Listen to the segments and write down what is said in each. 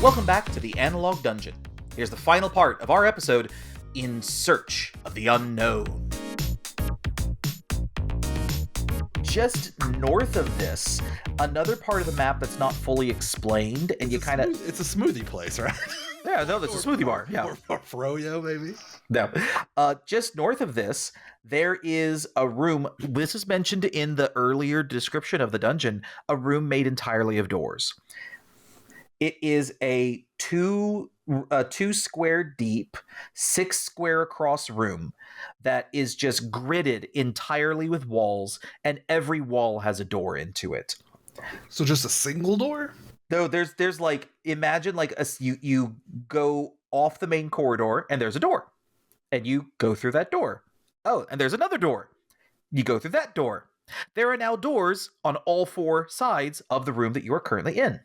Welcome back to the Analog Dungeon. Here's the final part of our episode, In Search of the Unknown. Just north of this, another part of the map that's not fully explained, and you kind of... It's a smoothie place, right? Yeah, no, that's a smoothie bar. Yeah. Or froyo, maybe? No. Just north of this, there is a room. This is mentioned in the earlier description of the dungeon, a room made entirely of doors. It is a two square deep, 6 square across room that is just gridded entirely with walls, and every wall has a door into it. So just a single door? No, there's like, imagine like you go off the main corridor and there's a door, and you go through that door. Oh, and there's another door. You go through that door. There are now doors on all 4 sides of the room that you are currently in.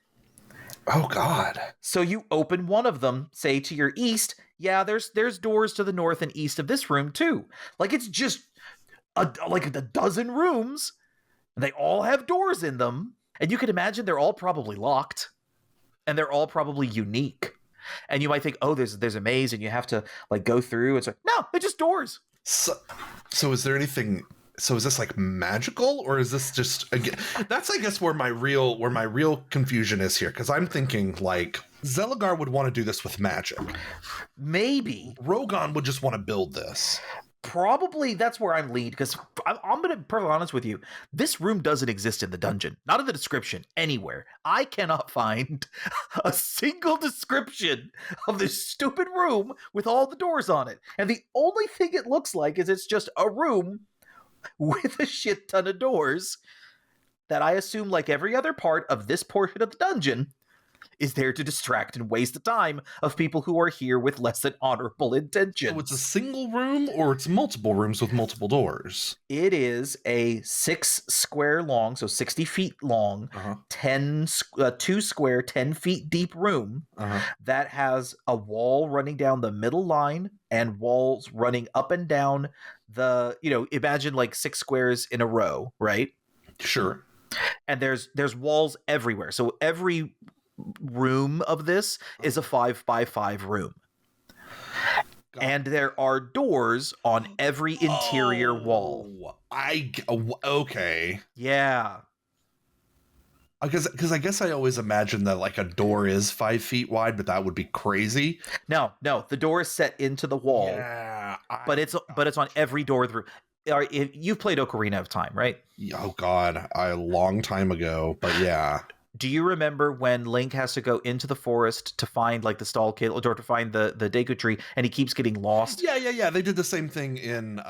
Oh, God. So you open one of them, say to your east. Yeah, there's doors to the north and east of this room too. Like, it's just like a dozen rooms, and they all have doors in them. And you can imagine they're all probably locked, and they're all probably unique. And you might think, oh, there's a maze, and you have to like go through. It's like, no, they're just doors. So is there anything? So is this like magical, or is this just again? That's I guess where my real confusion is here, because I'm thinking like Zelagar would want to do this with magic. Maybe Rogan would just want to build this. Probably that's where I'm leaning, because I'm going to be perfectly honest with you. This room doesn't exist in the dungeon. Not in the description, anywhere. I cannot find a single description of this stupid room with all the doors on it. And the only thing it looks like is it's just a room with a shit ton of doors that I assume, like every other part of this portion of the dungeon, is there to distract and waste the time of people who are here with less than honorable intentions. So it's a single room, or it's multiple rooms with multiple doors? It is a 6 square long, so 60 feet long, 2 square, 10 feet deep room that has a wall running down the middle line and walls running up and down the, imagine like 6 squares in a row, right? Sure. And there's walls everywhere. So every room of this is a 5x5 room. And there are doors on every interior wall. Okay. Yeah. Because I guess I always imagined that like a door is 5 feet wide, but that would be crazy. No, the door is set into the wall. Yeah, but it's on every door of the room. You've played Ocarina of Time, right? Oh God, a long time ago, but yeah. Do you remember when Link has to go into the forest to find like the Stalkale, or to find the Deku tree, and he keeps getting lost? Yeah. They did the same thing in.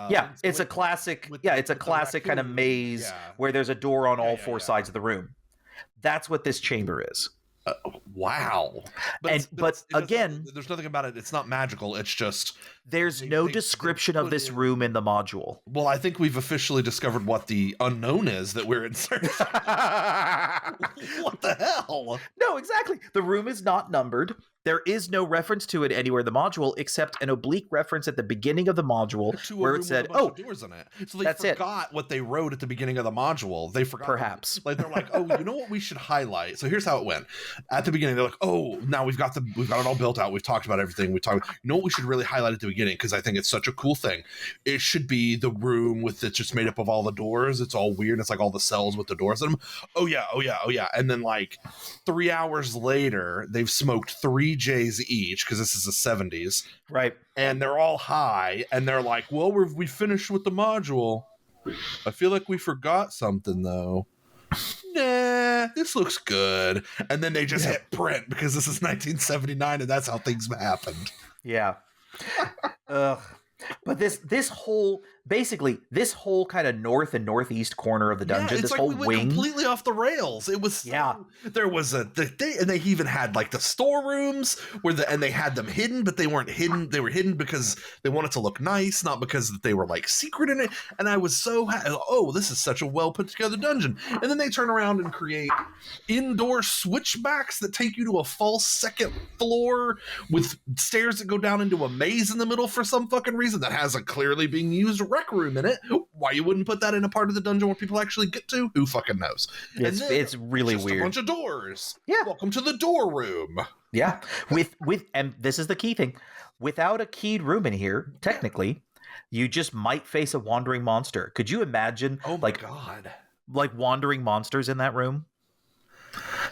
It's a classic. It's a classic kind of maze where there's a door on all 4 sides of the room. That's what this chamber is. Wow. But again, there's nothing about it. It's not magical. It's just there's no description of this room in the module. Well, I think we've officially discovered what the unknown is that we're in search of. What the hell? No, exactly. The room is not numbered. There is no reference to it anywhere in the module, except an oblique reference at the beginning of the module where it said, doors in it. So they forgot what they wrote at the beginning of the module. They forgot. Perhaps. Like they're like, oh, you know what we should highlight? So here's how it went. At the beginning, they're like, oh, now we've got it all built out. We've talked about everything. You know what we should really highlight at the beginning, because I think it's such a cool thing. It should be the room it's just made up of all the doors. It's all weird. It's like all the cells with the doors in them. Oh yeah. And then like 3 hours later, they've smoked 3 J's each, because this is the 70s, right? And they're all high, and they're like, well, we finished with the module. I feel like we forgot something though. Nah, this looks good. And then they just hit print, because this is 1979 and that's how things happened. Yeah. But this whole kind of north and northeast corner of the dungeon, this whole we went wing, completely off the rails. It was there was and they even had like the storerooms and they had them hidden, but they weren't hidden. They were hidden because they wanted to look nice, not because they were like secret in it. And I was so this is such a well put together dungeon. And then they turn around and create indoor switchbacks that take you to a false second floor with stairs that go down into a maze in the middle for some fucking reason that hasn't clearly been used rec room in it. Why you wouldn't put that in a part of the dungeon where people actually get to? Who fucking knows? It's really just weird. A bunch of doors. Yeah. Welcome to the door room. Yeah. With and this is the key thing. Without a keyed room in here, technically, you just might face a wandering monster. Could you imagine Oh my God. like wandering monsters in that room?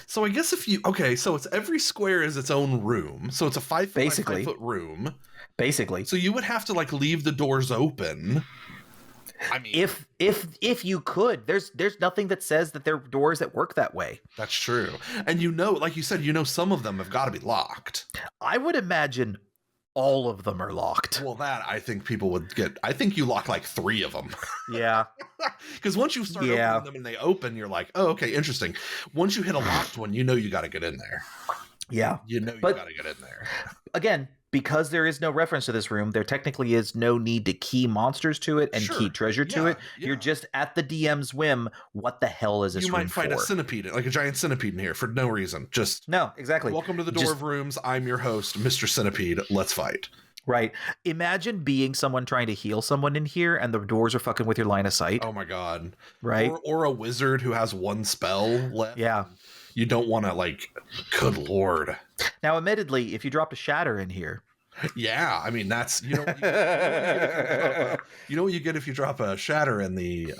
So I guess so it's every square is its own room. So it's a 5 foot by 5 foot room. Basically. So you would have to like leave the doors open. I mean, if you could, there's nothing that says that there are doors that work that way. that's true. And like you said, some of them have got to be locked. I would imagine all of them are locked. Well, that I think people would get. I think you lock like 3 of them. Yeah. Because once you start opening them and they open, you're like, oh, okay, interesting. Once you hit a locked one, you got to get in there. Yeah. You got to get in there. Again, because there is no reference to this room, there technically is no need to key monsters to it and key treasure to it. Yeah. You're just at the DM's whim. What the hell is this room for? You might find a centipede, like a giant centipede in here for no reason. No, exactly. Welcome to the Door of Rooms. I'm your host, Mr. Centipede. Let's fight. Right. Imagine being someone trying to heal someone in here and the doors are fucking with your line of sight. Oh my God. Right. Or a wizard who has 1 spell left. Yeah. You don't want to good Lord. Now, admittedly, if you dropped a shatter in here. Yeah. I mean, that's, you know what you get if you drop a shatter in the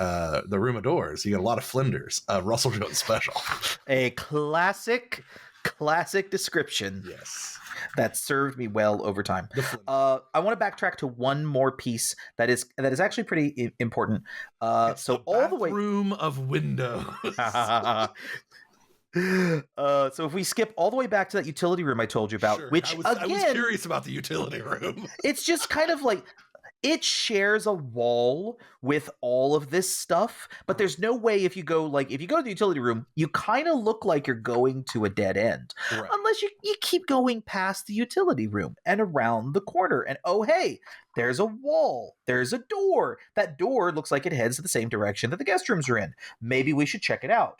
room of doors. You get a lot of flinders. Russell Jones special. A classic description. Yes. That served me well over time. I want to backtrack to one more piece that is actually pretty important. So all the way room of windows. So if we skip all the way back to that utility room I told you about, sure. which I was curious about the utility room. It's just kind of like it shares a wall with all of this stuff, but there's no way if you go to the utility room, you kind of look like you're going to a dead end. Right. Unless you keep going past the utility room and around the corner and oh hey, there's a wall, there's a door. That door looks like it heads to the same direction that the guest rooms are in. Maybe we should check it out.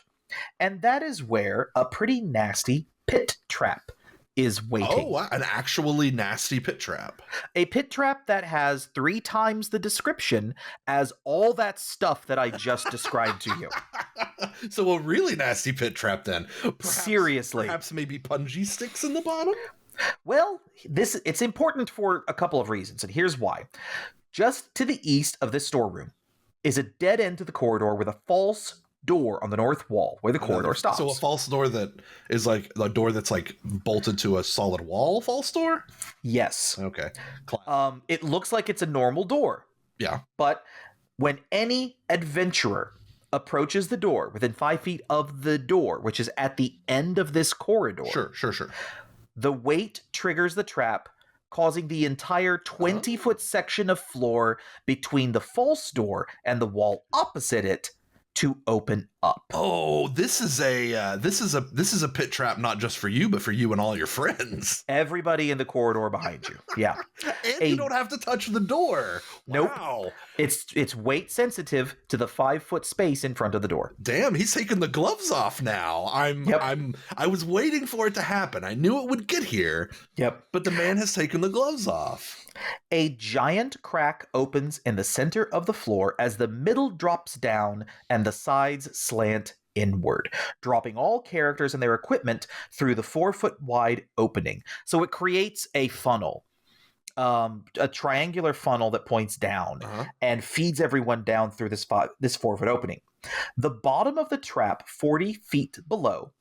And that is where a pretty nasty pit trap is waiting. Oh, wow. An actually nasty pit trap. A pit trap that has 3 times the description as all that stuff that I just described to you. So a really nasty pit trap then. Seriously. Perhaps maybe punji sticks in the bottom? Well, it's important for a couple of reasons, and here's why. Just to the east of this storeroom is a dead end to the corridor with a false door on the north wall where the corridor stops. So a false door that is like a door that's like bolted to a solid wall false door? Yes. Okay. It looks like it's a normal door. Yeah. But when any adventurer approaches the door within 5 feet of the door, which is at the end of this corridor. Sure. The weight triggers the trap, causing the entire 20-foot section of floor between the false door and the wall opposite it to open up. Oh, this is a pit trap not just for you, but for you and all your friends. Everybody in the corridor behind you. Yeah. And you don't have to touch the door. Nope. Wow. It's weight sensitive to the 5-foot space in front of the door. Damn, he's taking the gloves off now. I was waiting for it to happen. I knew it would get here. Yep. But the man has taken the gloves off. A giant crack opens in the center of the floor as the middle drops down and the sides slant inward, dropping all characters and their equipment through the 4-foot wide opening. So it creates a funnel, a triangular funnel that points down and feeds everyone down through this 4-foot opening. The bottom of the trap, 40 feet below,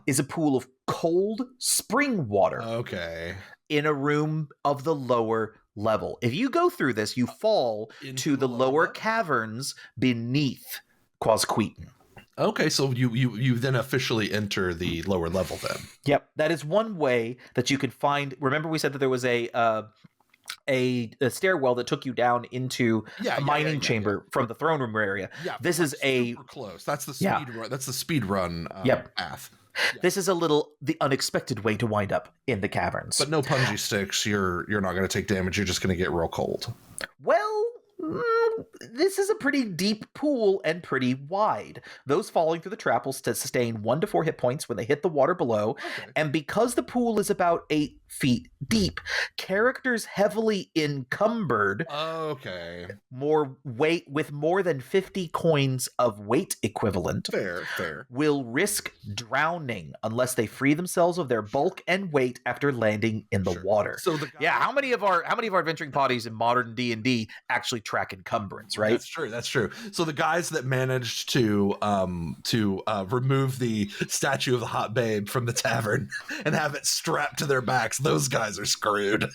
is a pool of cold spring water. Okay. In a room of the lower level. If you go through this, you fall to the lower caverns beneath Quasqueton. Okay, so you then officially enter the lower level then. Yep, that is one way that you could find. Remember, we said that there was a stairwell that took you down into a mining chamber from the throne room area. Yeah, this is super close. That's the speed run. That's the speed run path. Yeah. This is the unexpected way to wind up in the caverns. But no punji sticks. You're not going to take damage. You're just going to get real cold. Well, This is a pretty deep pool and pretty wide. Those falling through the trap will sustain 1 to 4 hit points when they hit the water below. Okay. And because the pool is about 8 feet deep, characters heavily encumbered, Okay. more weight with more than 50 coins of weight equivalent, Fair. will risk drowning unless they free themselves of their bulk and weight after landing in the water. So the guy, How many of our adventuring parties in modern D&D actually track encumbrance, right? That's true. So the guys that managed to remove the statue of the hot babe from the tavern and have it strapped to their backs, those guys are screwed.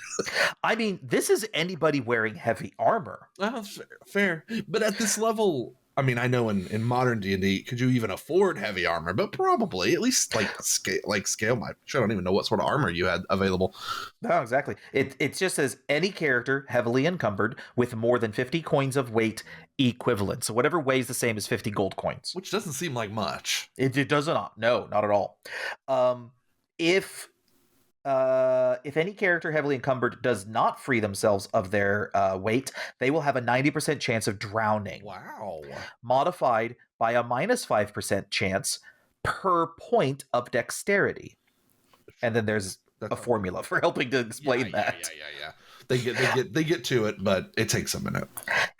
I mean, this is anybody wearing heavy armor. Well, fair. But at this level, I mean, I know in modern D&D, could you even afford heavy armor? But probably, at least scale my. I don't even know what sort of armor you had available. No, exactly. It just says any character heavily encumbered with more than 50 coins of weight equivalent. So whatever weighs the same as 50 gold coins. Which doesn't seem like much. It does not. No, not at all. If any character heavily encumbered does not free themselves of their weight, they will have a 90% chance of drowning. Wow. Modified by a minus 5% chance per point of dexterity. And then there's a formula for helping to explain that. Yeah. They get to it, but it takes a minute.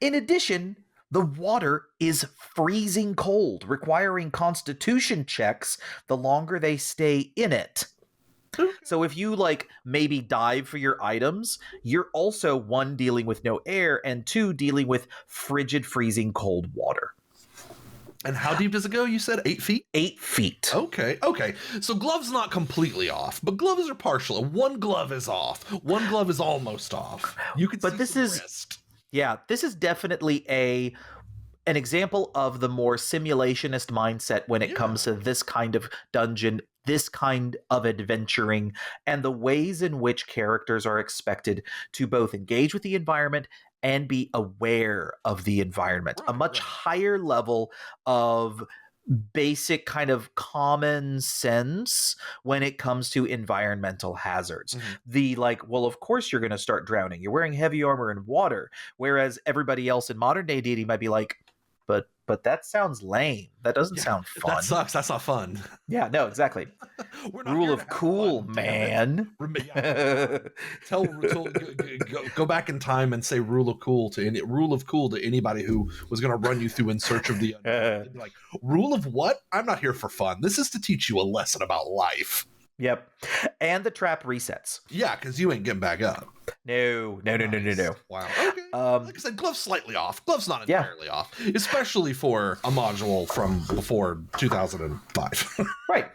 In addition, the water is freezing cold, requiring constitution checks the longer they stay in it. So if you maybe dive for your items, you're also 1, dealing with no air, and 2, dealing with frigid, freezing cold water. And how deep does it go? You said 8 feet? 8 feet. Okay. So gloves not completely off, but gloves are partial. 1 glove is off. 1 glove is almost off. You can But see this some is wrist. Yeah, this is definitely an example of the more simulationist mindset when it comes to this kind of dungeon, this kind of adventuring, and the ways in which characters are expected to both engage with the environment and be aware of the environment. A much higher level of basic kind of common sense when it comes to environmental hazards. The well, of course you're going to start drowning. You're wearing heavy armor and water, whereas everybody else in modern day D&D might be like, but that sounds lame. That doesn't sound fun. That sucks. That's not fun. Yeah, no, exactly. Rule of cool, man. Go back in time and say rule of cool to anybody who was going to run you through In Search of the Unknown. They'd be like, rule of what? I'm not here for fun. This is to teach you a lesson about life. Yep. And the trap resets. Yeah, because you ain't getting back up. No. Wow. Okay. Like I said, gloves slightly off. Gloves not entirely off, especially for a module from before 2005. Right.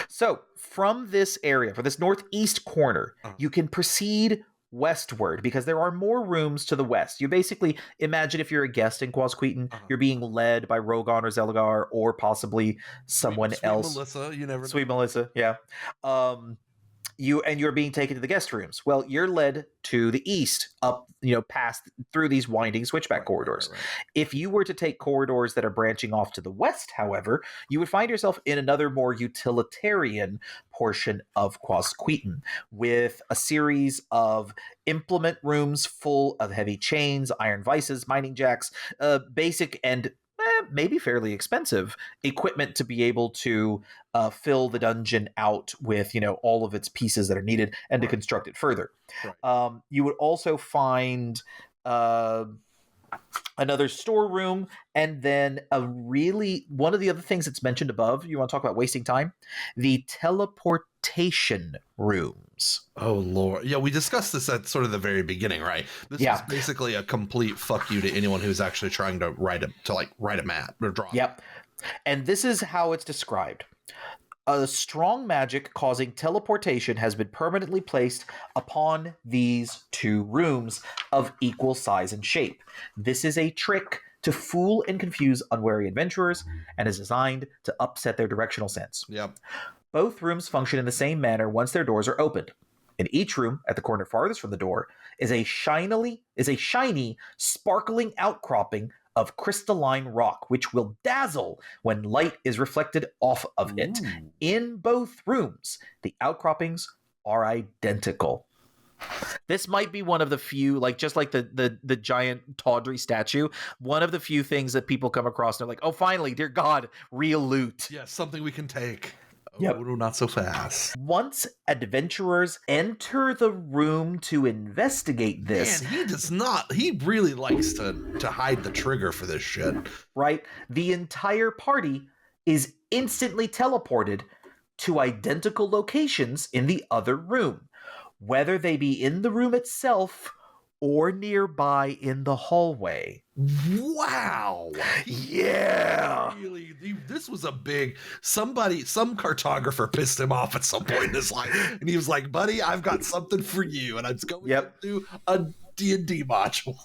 So from this area, for this northeast corner, you can proceed westward because there are more rooms to the west. You basically imagine if you're a guest in Quasqueton, you're being led by Rogon or Zelagar or possibly someone else. Melissa, you never. Sweet Melissa, yeah. You're being taken to the guest rooms. Well, you're led to the east, up, past through these winding switchback corridors. Right. If you were to take corridors that are branching off to the west, however, you would find yourself in another more utilitarian portion of Quasqueton, with a series of implement rooms full of heavy chains, iron vices, mining jacks, basic and maybe fairly expensive equipment to be able to fill the dungeon out with, all of its pieces that are needed and to construct it further. Right. You would also find another storeroom, and then one of the other things that's mentioned above, you want to talk about wasting time? The teleportation rooms. Oh, Lord. Yeah, we discussed this at sort of the very beginning, right? This is basically a complete fuck you to anyone who's actually trying to write a map or draw. Yep. And this is how it's described. A strong magic causing teleportation has been permanently placed upon these 2 rooms of equal size and shape. This is a trick to fool and confuse unwary adventurers and is designed to upset their directional sense. Yep. Both rooms function in the same manner once their doors are opened. In each room, at the corner farthest from the door, is a shiny, sparkling outcropping of crystalline rock, which will dazzle when light is reflected off of it. In both rooms, the outcroppings are identical. This might be one of the few, like just like the giant tawdry statue, one of the few things that people come across and they're like, oh, finally, dear God, real loot. Yeah, something we can take. Yep. Oh, no, not so fast. Once adventurers enter the room to investigate this, Man, he does not. He really likes to hide the trigger for this shit. right, the entire party is instantly teleported to identical locations in the other room, whether they be in the room itself or nearby in the hallway. Wow. Yeah. This was a big some cartographer pissed him off at some point in his life, and he was like, buddy, I've got something for you, and I'm going into a D&D module.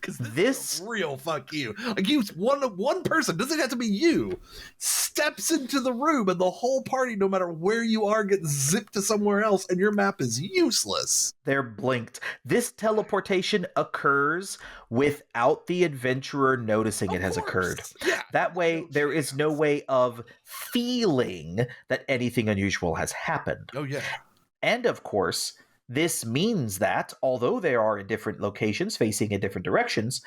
Because this is a real fuck you. Like, one person, doesn't have to be you, steps into the room and the whole party, no matter where you are, gets zipped to somewhere else and your map is useless. They're blinked. This teleportation occurs without the adventurer noticing it has occurred. Yeah. That way, there is no way of feeling that anything unusual has happened. Oh, yeah. And of course, this means that, although they are in different locations facing in different directions,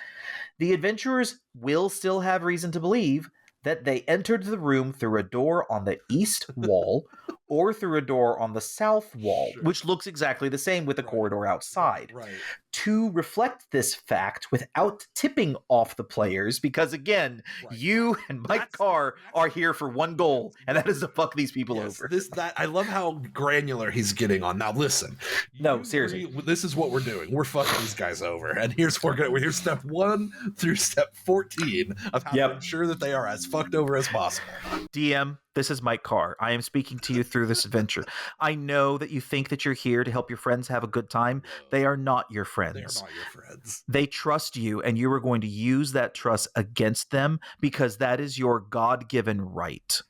the adventurers will still have reason to believe that they entered the room through a door on the east wall or through a door on the south wall, which looks exactly the same with the corridor outside. Right. To reflect this fact without tipping off the players, because again, you and Mike Carr are here for one goal, and that is to fuck these people over. I love how granular he's getting on. Now listen. No, seriously. This is what we're doing. We're fucking these guys over. And here's step 1 through step 14 of how to ensure that they are as fucked over as possible. DM, this is Mike Carr. I am speaking to you through this adventure. I know that you think that you're here to help your friends have a good time. They are not your friends. They are not your friends. They trust you, and you are going to use that trust against them because that is your God-given right.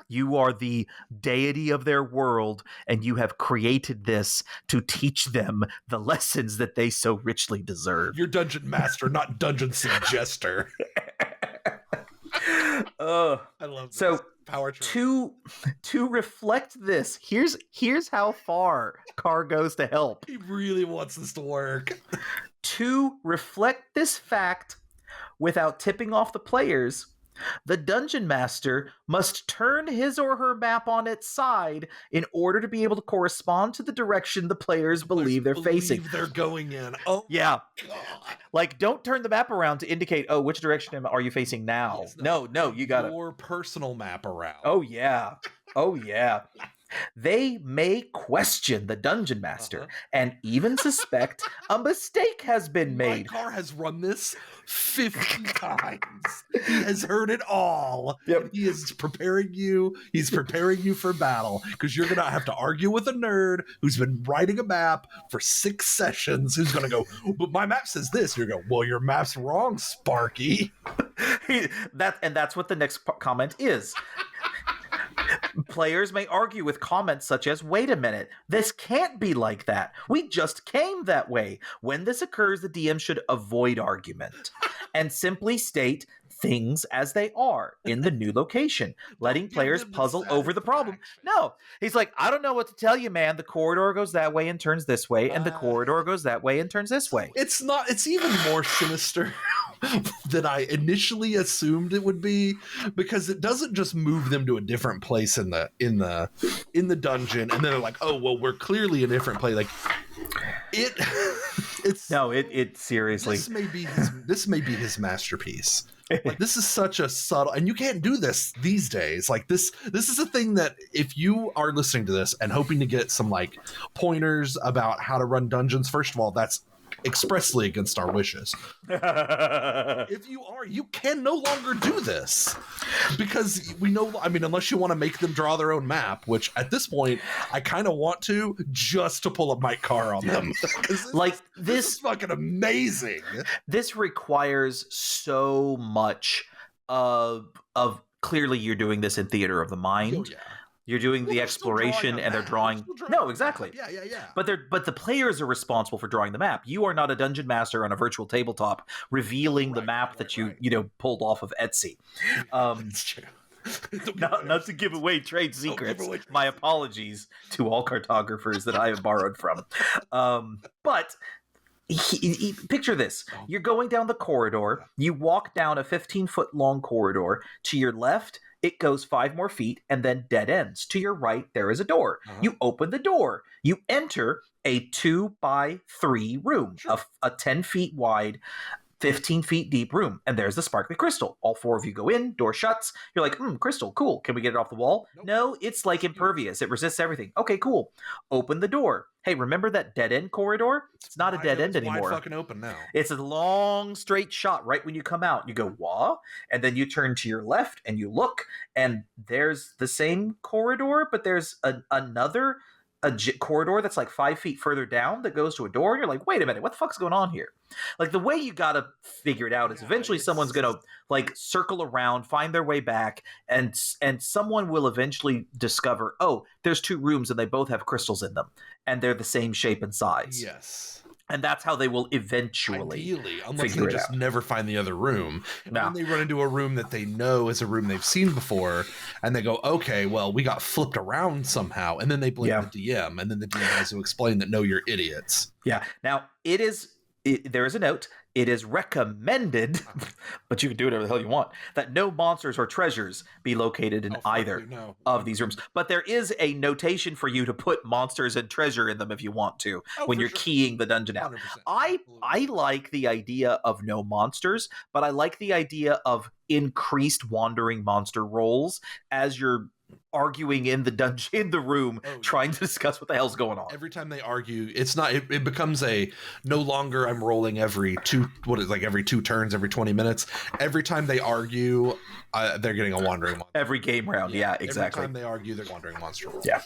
You are the deity of their world, and you have created this to teach them the lessons that they so richly deserve. You're dungeon master, not dungeon suggester. I love this. So power to reflect this, here's how far Carr goes to help. He really wants this to work. To reflect this fact without tipping off the players, the dungeon master must turn his or her map on its side in order to be able to correspond to the direction the players believe they're facing. They're going in. Oh, yeah. God. Like, don't turn the map around to indicate, oh, which direction are you facing now? Yes, No, you got it. Your personal map around. Oh, yeah. Oh, yeah. They may question the dungeon master and even suspect a mistake has been made. My car has run this 50 times. He has heard it all. Yep. He is preparing you. He's preparing you for battle because you're going to have to argue with a nerd who's been writing a map for 6 sessions who's going to go, but my map says this. You're going, well, your map's wrong, Sparky. That's what the next comment is. Players may argue with comments such as, wait a minute, this can't be like that. We just came that way. When this occurs, the DM should avoid argument and simply state things as they are in the new location, letting players puzzle over the problem. No, he's like, I don't know what to tell you, man. The corridor goes that way and turns this way, and the corridor goes that way and turns this way. It's even more sinister than I initially assumed it would be, because it doesn't just move them to a different place in the dungeon, and then they're like, oh well, we're clearly in a different place. Like it seriously. This may be his masterpiece. Like, this is such a subtle, and you can't do this these days. Like this is a thing that if you are listening to this and hoping to get some like pointers about how to run dungeons, first of all, that's expressly against our wishes. If you are, you can no longer do this because we know, I mean, unless you want to make them draw their own map, which at this point I kind of want to, just to pull up my car on them. This is fucking amazing. This requires so much of clearly you're doing this in theater of the mind. Oh, yeah. You're doing the exploration and they're drawing. No, exactly. Yeah. But the players are responsible for drawing the map. You are not a dungeon master on a virtual tabletop revealing the map that you pulled off of Etsy. That's true. Not to give away trade secrets. away trade My secrets. apologies to all cartographers that I have borrowed from. But picture this. You're going down the corridor. You walk down a 15-foot long corridor. To your left, it goes 5 more feet and then dead ends. To your right, there is a door. You open the door. You enter a 2x3 room, a 10 feet wide, 15 feet deep room, and there's the sparkly crystal. All 4 of you go in, door shuts. You're like, crystal, cool. Can we get it off the wall? Nope. No, it's like impervious. It resists everything. Okay, cool. Open the door. Hey, remember that dead end corridor? It's not a dead end anymore. Wide fucking open now. It's a long, straight shot right when you come out. You go, what? And then you turn to your left and you look, and there's the same corridor, but there's another corridor that's like 5 feet further down that goes to a door. And you're like, wait a minute, what the fuck's going on here? Like, the way you gotta figure it out is eventually someone's gonna like circle around, find their way back, and someone will eventually discover, oh, there's 2 rooms and they both have crystals in them, and they're the same shape and size. Yes. And that's how they will eventually Ideally, unless they just never find the other room. And then they run into a room that they know is a room they've seen before, and they go, okay, well, we got flipped around somehow. And then they blame the DM, and then the DM has to explain that, no, you're idiots. Yeah. Now, there is a note. It is recommended, but you can do whatever the hell you want, that no monsters or treasures be located in either of these rooms. But there is a notation for you to put monsters and treasure in them if you want to, when you're keying the dungeon out. 100%. I like the idea of no monsters, but I like the idea of increased wandering monster rolls as you're arguing in the dungeon, in the room, trying to discuss what the hell's going on. Every time they argue, it becomes no longer I'm rolling every 2 turns, every 20 minutes. Every time they argue, they're getting a wandering monster. Every game round, yeah, exactly. Every time they argue, they're wandering monster roll. Yeah.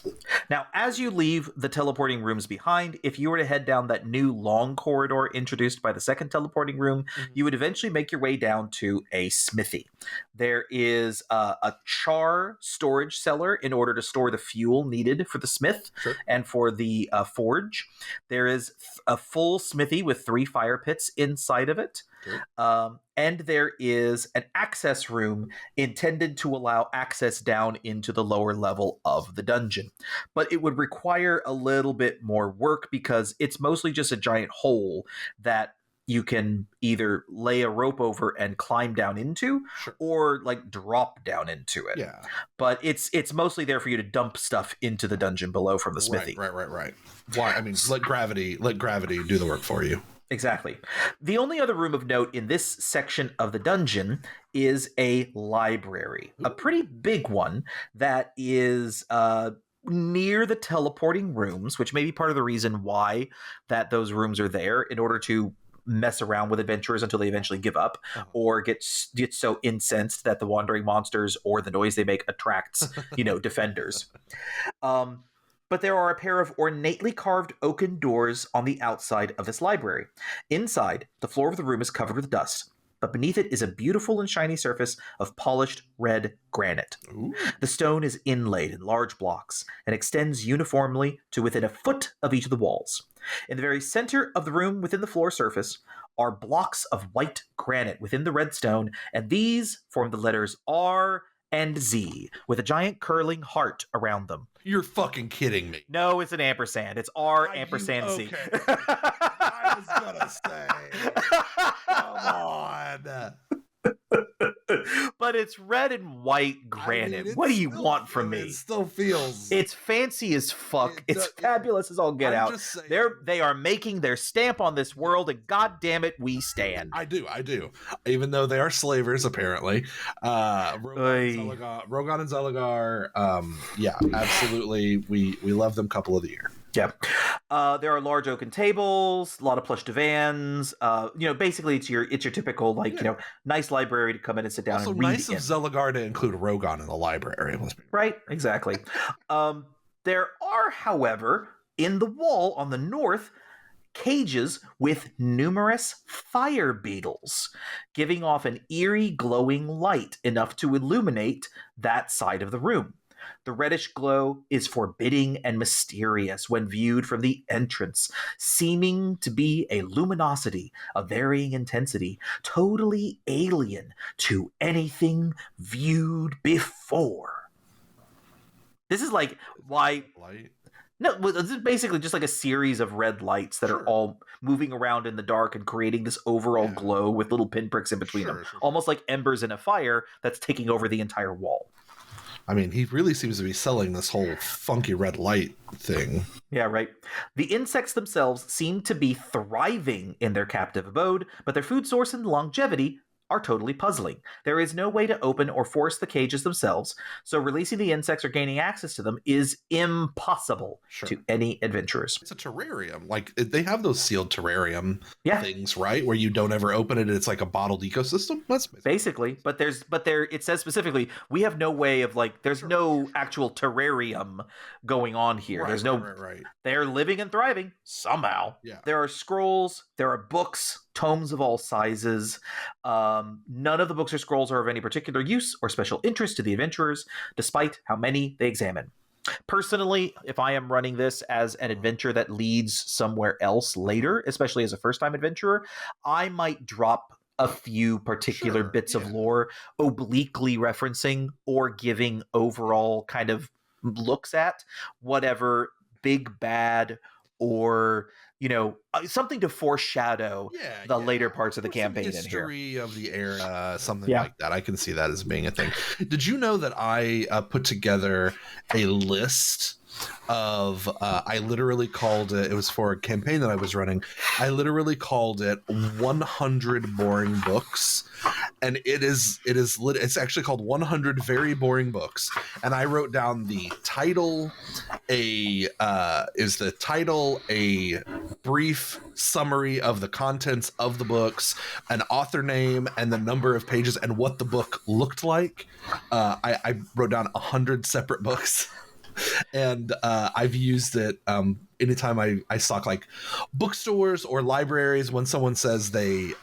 Now, as you leave the teleporting rooms behind, if you were to head down that new long corridor introduced by the second teleporting room, you would eventually make your way down to a smithy. There is a char storage cellar in order to store the fuel needed for the smith and for the forge. There is a full smithy with 3 fire pits inside of it. And there is an access room intended to allow access down into the lower level of the dungeon. But it would require a little bit more work because it's mostly just a giant hole that you can either lay a rope over and climb down into, or like drop down into it. Yeah. But it's mostly there for you to dump stuff into the dungeon below from the smithy. Right. Why? I mean, let gravity do the work for you. Exactly. The only other room of note in this section of the dungeon is a library, a pretty big one that is near the teleporting rooms, which may be part of the reason why that those rooms are there, in order to mess around with adventurers until they eventually give up or get so incensed that the wandering monsters or the noise they make attracts, defenders. But there are a pair of ornately carved oaken doors on the outside of this library. Inside, the floor of the room is covered with dust, but beneath it is a beautiful and shiny surface of polished red granite. Ooh. The stone is inlaid in large blocks and extends uniformly to within a foot of each of the walls. In the very center of the room, within the floor surface, are blocks of white granite within the red stone, and these form the letters R and Z, with a giant curling heart around them. You're fucking kidding me. No, it's an ampersand. It's R ampersand Z. I was gonna say. Come on. But it's red and white granite. What do you want from me? It still feels. It's fancy as fuck. It's fabulous as all get out. They are making their stamp on this world, and god damn it, we stand. I do. Even though they are slavers, apparently. Rogan and Zelagar. Yeah, absolutely. We love them couple of the year. Yeah. There are large oaken tables, a lot of plush divans. Basically it's your typical nice library to come in and sit down and read. Also nice of Zelagar to include Rogan in the library. Right, exactly. There are, however, in the wall on the north, cages with numerous fire beetles, giving off an eerie glowing light enough to illuminate that side of the room. The reddish glow is forbidding and mysterious when viewed from the entrance, seeming to be a luminosity of varying intensity, totally alien to anything viewed before. This is like why. Light. No, this is basically just like a series of red lights that are all moving around in the dark and creating this overall glow with little pinpricks in between them. Almost like embers in a fire that's taking over the entire wall. I mean, he really seems to be selling this whole funky red light thing. Yeah, right. The insects themselves seem to be thriving in their captive abode, but their food source and longevity are totally puzzling. There is no way to open or force the cages themselves, so releasing the insects or gaining access to them is impossible to any adventurers. It's a terrarium. Like, they have those sealed terrarium things, right? Where you don't ever open it and it's like a bottled ecosystem? That's basically. But it says specifically, we have no way of like, there's no actual terrarium going on here. There's no, they're living and thriving somehow. Yeah. There are scrolls, there are books, tomes of all sizes. None of the books or scrolls are of any particular use or special interest to the adventurers, despite how many they examine. Personally, if I am running this as an adventure that leads somewhere else later, especially as a first-time adventurer, I might drop a few particular bits of lore obliquely referencing or giving overall kind of looks at whatever big bad or, you know, something to foreshadow the later parts of the campaign in here. History of the era, something like that. I can see that as being a thing. Did you know that I put together a list of I literally called it was for a campaign that I was running. I literally called it 100 boring books, and it's actually called 100 very boring books. And I wrote down the title, a brief summary of the contents of the books, an author name, and the number of pages and what the book looked like. I wrote down 100 separate books. And I've used it anytime I stock like bookstores or libraries. When someone says they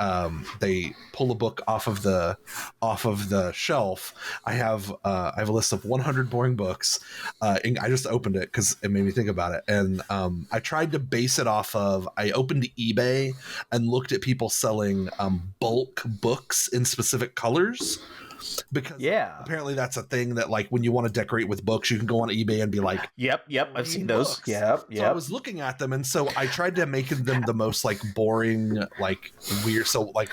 pull a book off of the shelf, I have a list of 100 boring books. And I just opened it because it made me think about it, and I tried to base it off of. I opened eBay and looked at people selling bulk books in specific colors. Because apparently that's a thing that, like, when you want to decorate with books, you can go on eBay and be like, yep, I've seen those. Yep. So I was looking at them, and so I tried to make them the most like boring, like weird. So like,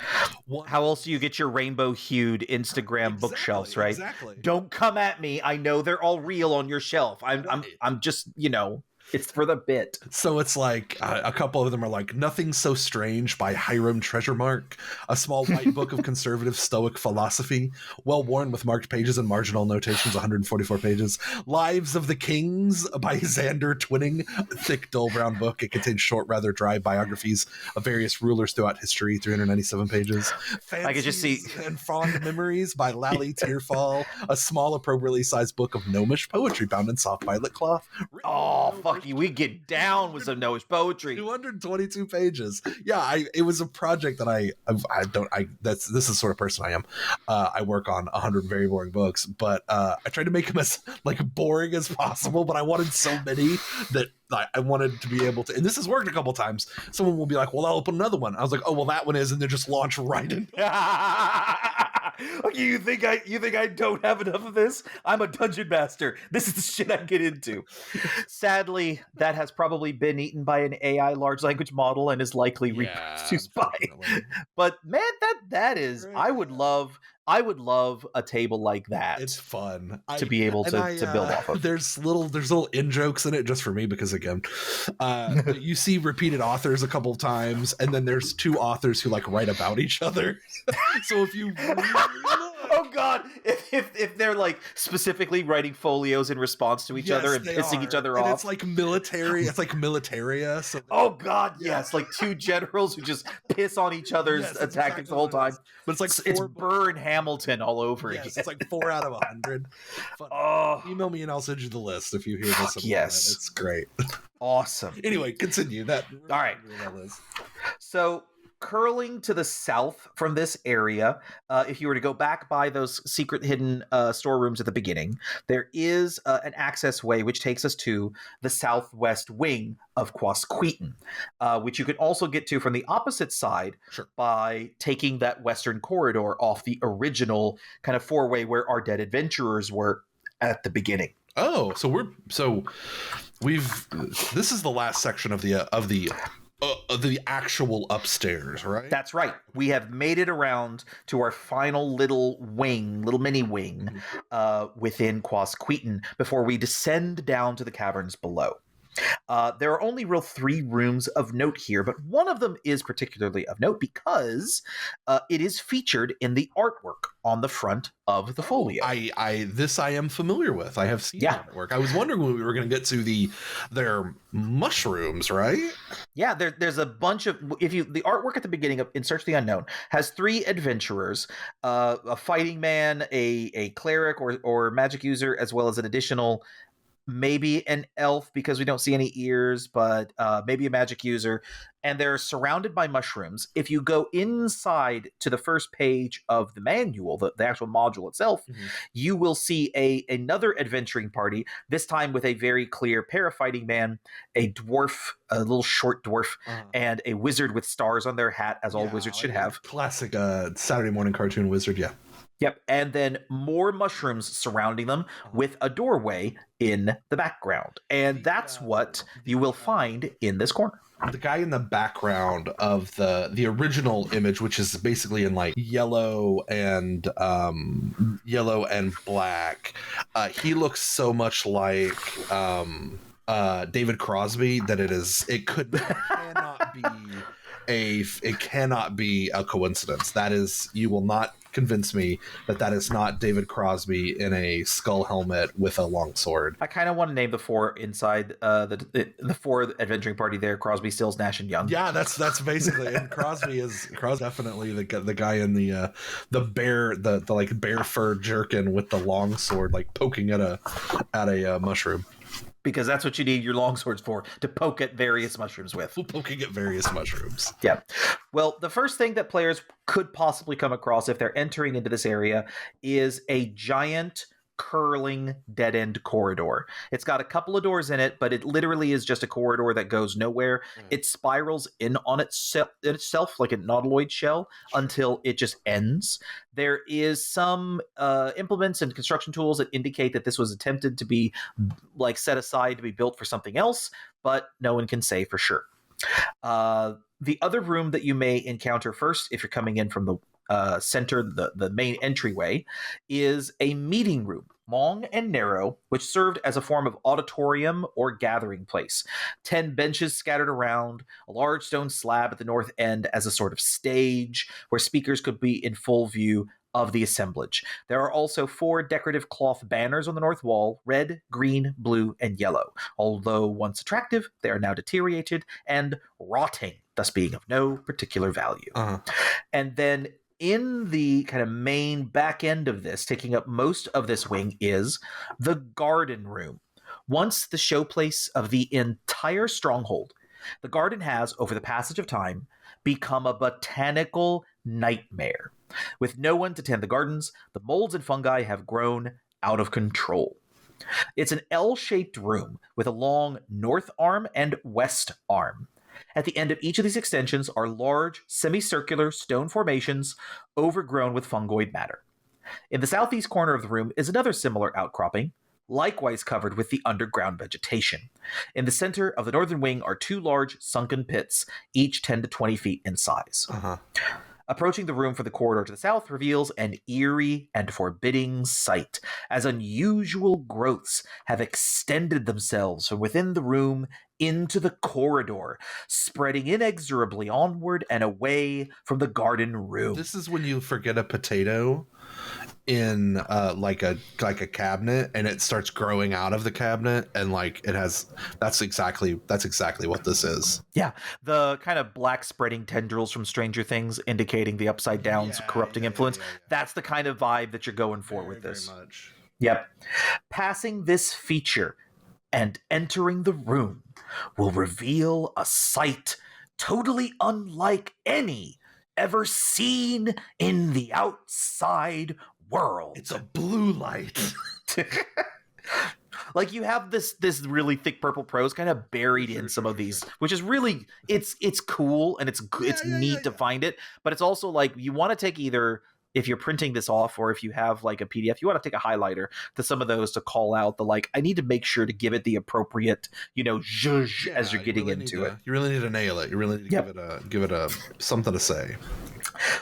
how else do you get your rainbow hued Instagram bookshelves, right? Exactly. Don't come at me. I know they're all real on your shelf. I'm just, you know. It's for the bit. So it's like a couple of them are like Nothing So Strange by Hiram Treasuremark, a small white book of conservative Stoic philosophy, well worn with marked pages and marginal notations, 144 pages. Lives of the Kings by Xander Twinning, a thick, dull brown book. It contains short, rather dry biographies of various rulers throughout history, 397 pages. Fancies I could just see and Fond Memories by Lally Tearfall, a small, appropriately sized book of gnomish poetry bound in soft violet cloth. Oh, fuck. We get down with some gnomish poetry. 222 pages. Yeah, it was a project that this is the sort of person I am. I work on 100 very boring books, but I tried to make them as like boring as possible, but I wanted so many that I wanted to be able to, and this has worked a couple times. Someone will be like, well, I'll open another one. I was like, oh, well, that one is, and they just launch right in. Okay, you think I don't have enough of this? I'm a dungeon master. This is the shit I get into. Sadly, that has probably been eaten by an AI large language model and is likely reproduced by. But man, that is, I would love a table like that. It's fun to be able to build off of. There's little in jokes in it just for me because again, you see repeated authors a couple of times, and then there's two authors who like write about each other. So if you oh god, if they're like specifically writing folios in response to each other and pissing each other off, it's like military. It's like militaria. So oh god, yes, like two generals who just piss on each other's tactics the whole time. But it's like it's Burr and Hamilton all over again. It's like 4 out of 100. Email me and I'll send you the list if you hear this. Yes, it's great. Awesome. Anyway, continue that. All right. So curling to the south from this area, if you were to go back by those secret hidden storerooms at the beginning, there is an access way which takes us to the southwest wing of Quasqueton, which you can also get to from the opposite side by taking that western corridor off the original kind of four-way where our dead adventurers were at the beginning. Oh, this is the last section of the actual upstairs, right? That's right. We have made it around to our final little mini wing within Quasqueton before we descend down to the caverns below. There are only real 3 rooms of note here, but one of them is particularly of note because it is featured in the artwork on the front of the folio. I am familiar with. I have seen that artwork. I was wondering when we were going to get to their mushrooms, right? Yeah, there's a bunch of the artwork at the beginning of In Search of the Unknown has 3 adventurers, a fighting man, a cleric or magic user, as well as an additional. Maybe an elf because we don't see any ears, but maybe a magic user. And they're surrounded by mushrooms. If you go inside to the first page of the manual, the actual module itself, you will see another adventuring party, this time with a very clear parafighting man, a dwarf, a little short dwarf, and a wizard with stars on their hat, as all wizards should have. Classic Saturday morning cartoon wizard, yeah. Yep, and then more mushrooms surrounding them with a doorway in the background. And that's what you will find in this corner. The guy in the background of the original image, which is basically in like yellow and black, he looks so much like David Crosby that it cannot be a coincidence. That is, you will not convince me that is not David Crosby in a skull helmet with a long sword. I kind of want to name the 4 inside the 4 adventuring party there: Crosby, Stills, Nash, and Young. Yeah, that's basically. And Crosby definitely the guy in the bear like bear fur jerkin with the long sword, like poking at a mushroom. Because that's what you need your longswords for, to poke at various mushrooms with. Poking at various mushrooms. Yeah. Well, the first thing that players could possibly come across if they're entering into this area is a giant curling dead-end corridor. It's got a couple of doors in it, but it literally is just a corridor that goes nowhere. It spirals in on itself like a nautiloid shell until it just ends. There is some implements and construction tools that indicate that this was attempted to be like set aside to be built for something else, but no one can say for sure. The other room that you may encounter first, if you're coming in from the center, the main entryway, is a meeting room, long and narrow, which served as a form of auditorium or gathering place. 10 benches scattered around, a large stone slab at the north end as a sort of stage where speakers could be in full view of the assemblage. There are also 4 decorative cloth banners on the north wall: red, green, blue, and yellow. Although once attractive, they are now deteriorated and rotting, thus being of no particular value. And then in the kind of main back end of this, taking up most of this wing, is the garden room. Once the showplace of the entire stronghold, the garden has, over the passage of time, become a botanical nightmare. With no one to tend the gardens, the molds and fungi have grown out of control. It's an L-shaped room with a long north arm and west arm. At the end of each of these extensions are large, semicircular stone formations overgrown with fungoid matter. In the southeast corner of the room is another similar outcropping, likewise covered with the underground vegetation. In the center of the northern wing are 2 large sunken pits, each 10 to 20 feet in size. Approaching the room for the corridor to the south reveals an eerie and forbidding sight, as unusual growths have extended themselves from within the room into the corridor, spreading inexorably onward and away from the garden room. This is when you forget a potato in like a cabinet, and it starts growing out of the cabinet, and like it has that's exactly what this is. Yeah, the kind of black spreading tendrils from Stranger Things indicating the upside down's corrupting influence. Yeah. That's the kind of vibe that you're going for with this. Very much. Yep. Passing this feature and entering the room will reveal a sight totally unlike any ever seen in the outside world. It's a blue light. Like you have this really thick purple prose kind of buried in some of these, which is really it's cool and it's neat to find it, but it's also like you want to take either, if you're printing this off or if you have like a PDF, you want to take a highlighter to some of those to call out the like, I need to make sure to give it the appropriate, zhuzh as you're getting into it. You really need to nail it. You really need to give it a something to say.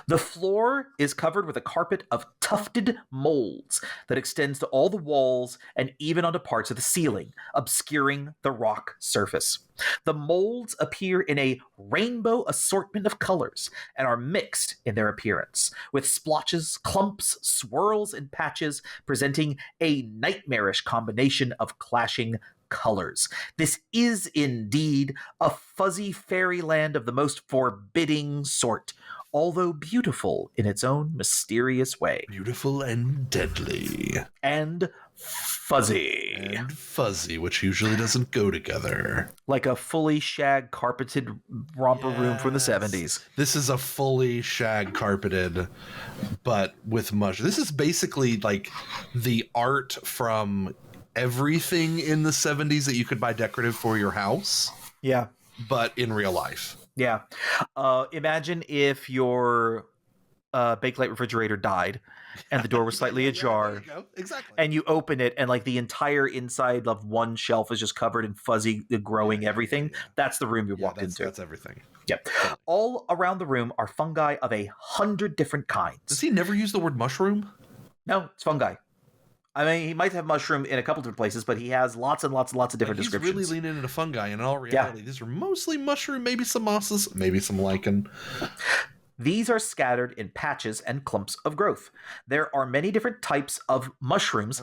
The floor is covered with a carpet of tufted molds that extends to all the walls and even onto parts of the ceiling, obscuring the rock surface. The molds appear in a rainbow assortment of colors and are mixed in their appearance, with splotches, clumps, swirls, and patches presenting a nightmarish combination of clashing colors. This is indeed a fuzzy fairyland of the most forbidding sort, although beautiful in its own mysterious way. Beautiful and deadly. And fuzzy. And fuzzy, which usually doesn't go together. Like a fully shag carpeted romper room from the 70s. This is a fully shag carpeted, but with mush. This is basically like the art from everything in the 70s that you could buy decorative for your house. Yeah. But in real life. Yeah. Imagine if your Bakelite refrigerator died and the door was slightly ajar. There you go. Exactly. And you open it and like the entire inside of one shelf is just covered in fuzzy growing everything. Yeah. That's the room you walked into. That's everything. Yep. All around the room are fungi of 100 different kinds. Does he never use the word mushroom? No, it's fungi. I mean, he might have mushroom in a couple different places, but he has lots and lots and lots of different descriptions. He's really leaning into fungi, and in all reality, these are mostly mushroom, maybe some mosses, maybe some lichen. These are scattered in patches and clumps of growth. There are many different types of mushrooms,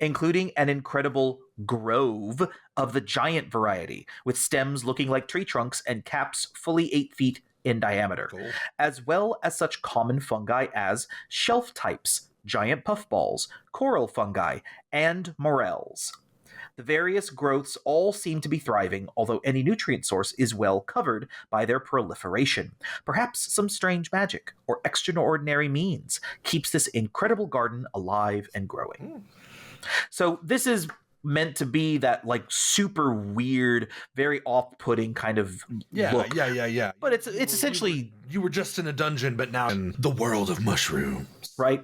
including an incredible grove of the giant variety, with stems looking like tree trunks and caps fully 8 feet in diameter, as well as such common fungi as shelf types, giant puffballs, coral fungi, and morels. The various growths all seem to be thriving, although any nutrient source is well covered by their proliferation. Perhaps some strange magic or extraordinary means keeps this incredible garden alive and growing. So this is meant to be that like super weird, very off-putting kind of look. Yeah. But it's essentially you were just in a dungeon, but now in the world of mushrooms. Right?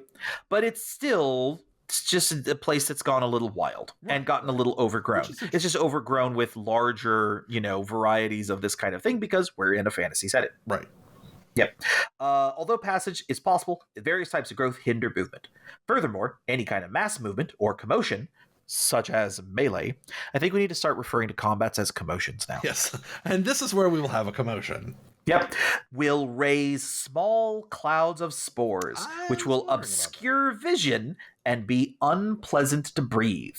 But it's just a place that's gone a little wild and gotten a little overgrown. It's just overgrown with larger, varieties of this kind of thing because we're in a fantasy setting. Right. Yep. Although passage is possible, various types of growth hinder movement. Furthermore, any kind of mass movement or commotion, such as melee, I think we need to start referring to combats as commotions now. Yes. And this is where we will have a commotion. Yep. Will raise small clouds of spores, which will obscure vision and be unpleasant to breathe.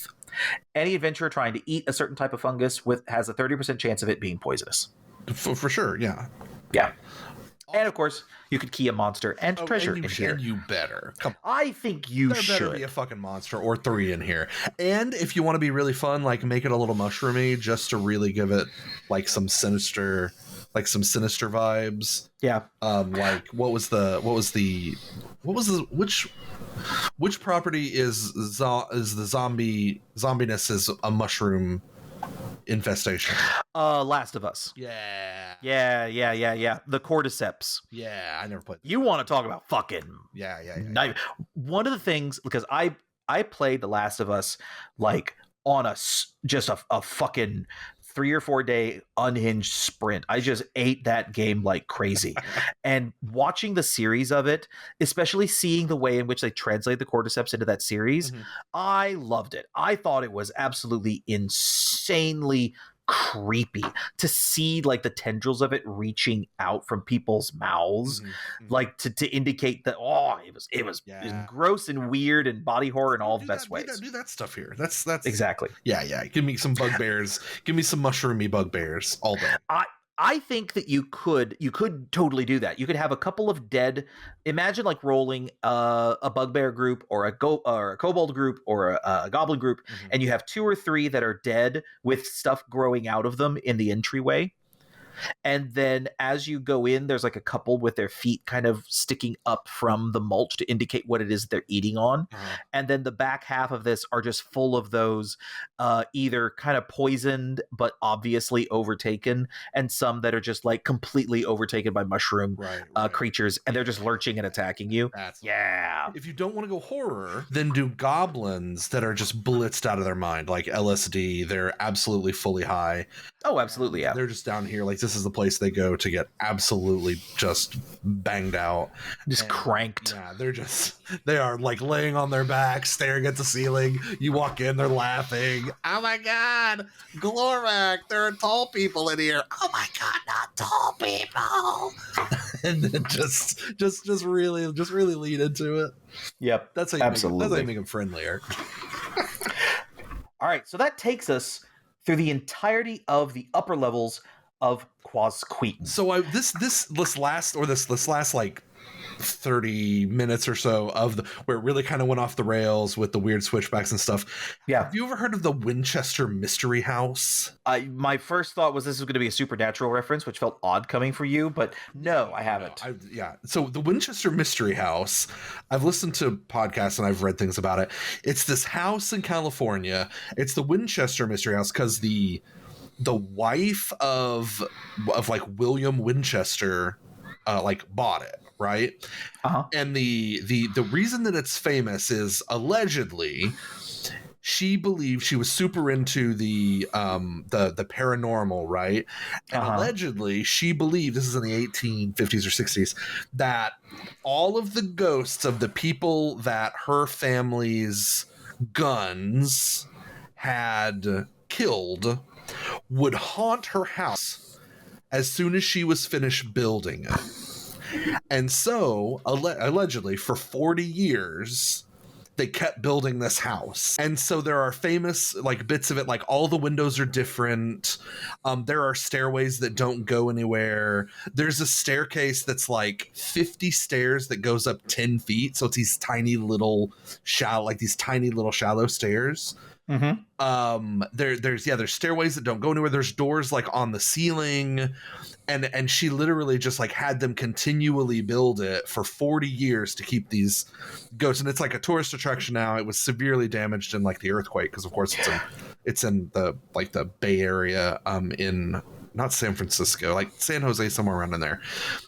Any adventurer trying to eat a certain type of fungus has a 30% chance of it being poisonous. For sure, yeah. Yeah. And of course, you could key a monster and treasure in here. And you better. Come on. I think you should. There better be a fucking monster or 3 in here. And if you want to be really fun, like make it a little mushroomy just to really give it like some sinister vibes. Yeah. Which property is the zombiness is a mushroom infestation? Last of Us. Yeah. The cordyceps. Yeah, I never played. You want to talk about fucking yeah. One of the things, because I played The Last of Us like on a fucking 3 or 4 day unhinged sprint. I just ate that game like crazy. And watching the series of it, especially seeing the way in which they translate the cordyceps into that series, I loved it. I thought it was absolutely insanely creepy to see like the tendrils of it reaching out from people's mouths, like to indicate that it was gross and weird and body horror in all the best ways. Do that stuff here. That's exactly. Yeah. Give me some bugbears. Give me some mushroomy bugbears all day. I think that you could totally do that. You could have a couple of dead. Imagine like rolling a bugbear group or a kobold group or a goblin group, and you have 2 or 3 that are dead with stuff growing out of them in the entryway. And then as you go in, there's like a couple with their feet kind of sticking up from the mulch to indicate what it is they're eating on. And then the back half of this are just full of those either kind of poisoned but obviously overtaken, and some that are just like completely overtaken by mushroom creatures, and they're just lurching and attacking you. Yeah. If you don't want to go horror, then do goblins that are just blitzed out of their mind, like LSD. They're absolutely fully high. Oh, absolutely, yeah. They're just down here. Like, this is the place they go to get absolutely just banged out. Just cranked. Yeah, they are like laying on their back, staring at the ceiling. You walk in, they're laughing. Oh my God, Glormak, there are tall people in here. Oh my God, not tall people. And then just really lean into it. Yep. That's how you make them friendlier. All right, so that takes us through the entirety of the upper levels of Quasqueton. So this last like 30 minutes or so of where it really kind of went off the rails with the weird switchbacks and stuff. Yeah. Have you ever heard of the Winchester Mystery House? My first thought was this was going to be a Supernatural reference, which felt odd coming for you, but no, I haven't. So the Winchester Mystery House, I've listened to podcasts and I've read things about it. It's this house in California. It's the Winchester Mystery House because the wife of like William Winchester bought it. Right. And the reason that it's famous is allegedly she believed she was super into the paranormal. Right. And allegedly she believed, this is in the 1850s or 60s, that all of the ghosts of the people that her family's guns had killed would haunt her house as soon as she was finished building it. And so, allegedly, for 40 years, they kept building this house. And so there are famous like bits of it, like all the windows are different. There are stairways that don't go anywhere. There's a staircase that's like 50 stairs that goes up 10 feet. So it's these tiny little shallow stairs. There's stairways that don't go anywhere. There's doors like on the ceiling, and she literally just like had them continually build it for 40 years to keep these ghosts. And it's like a tourist attraction now. It was severely damaged in like the earthquake because of course it's in the like the Bay Area in not San Francisco, like San Jose, somewhere around in there.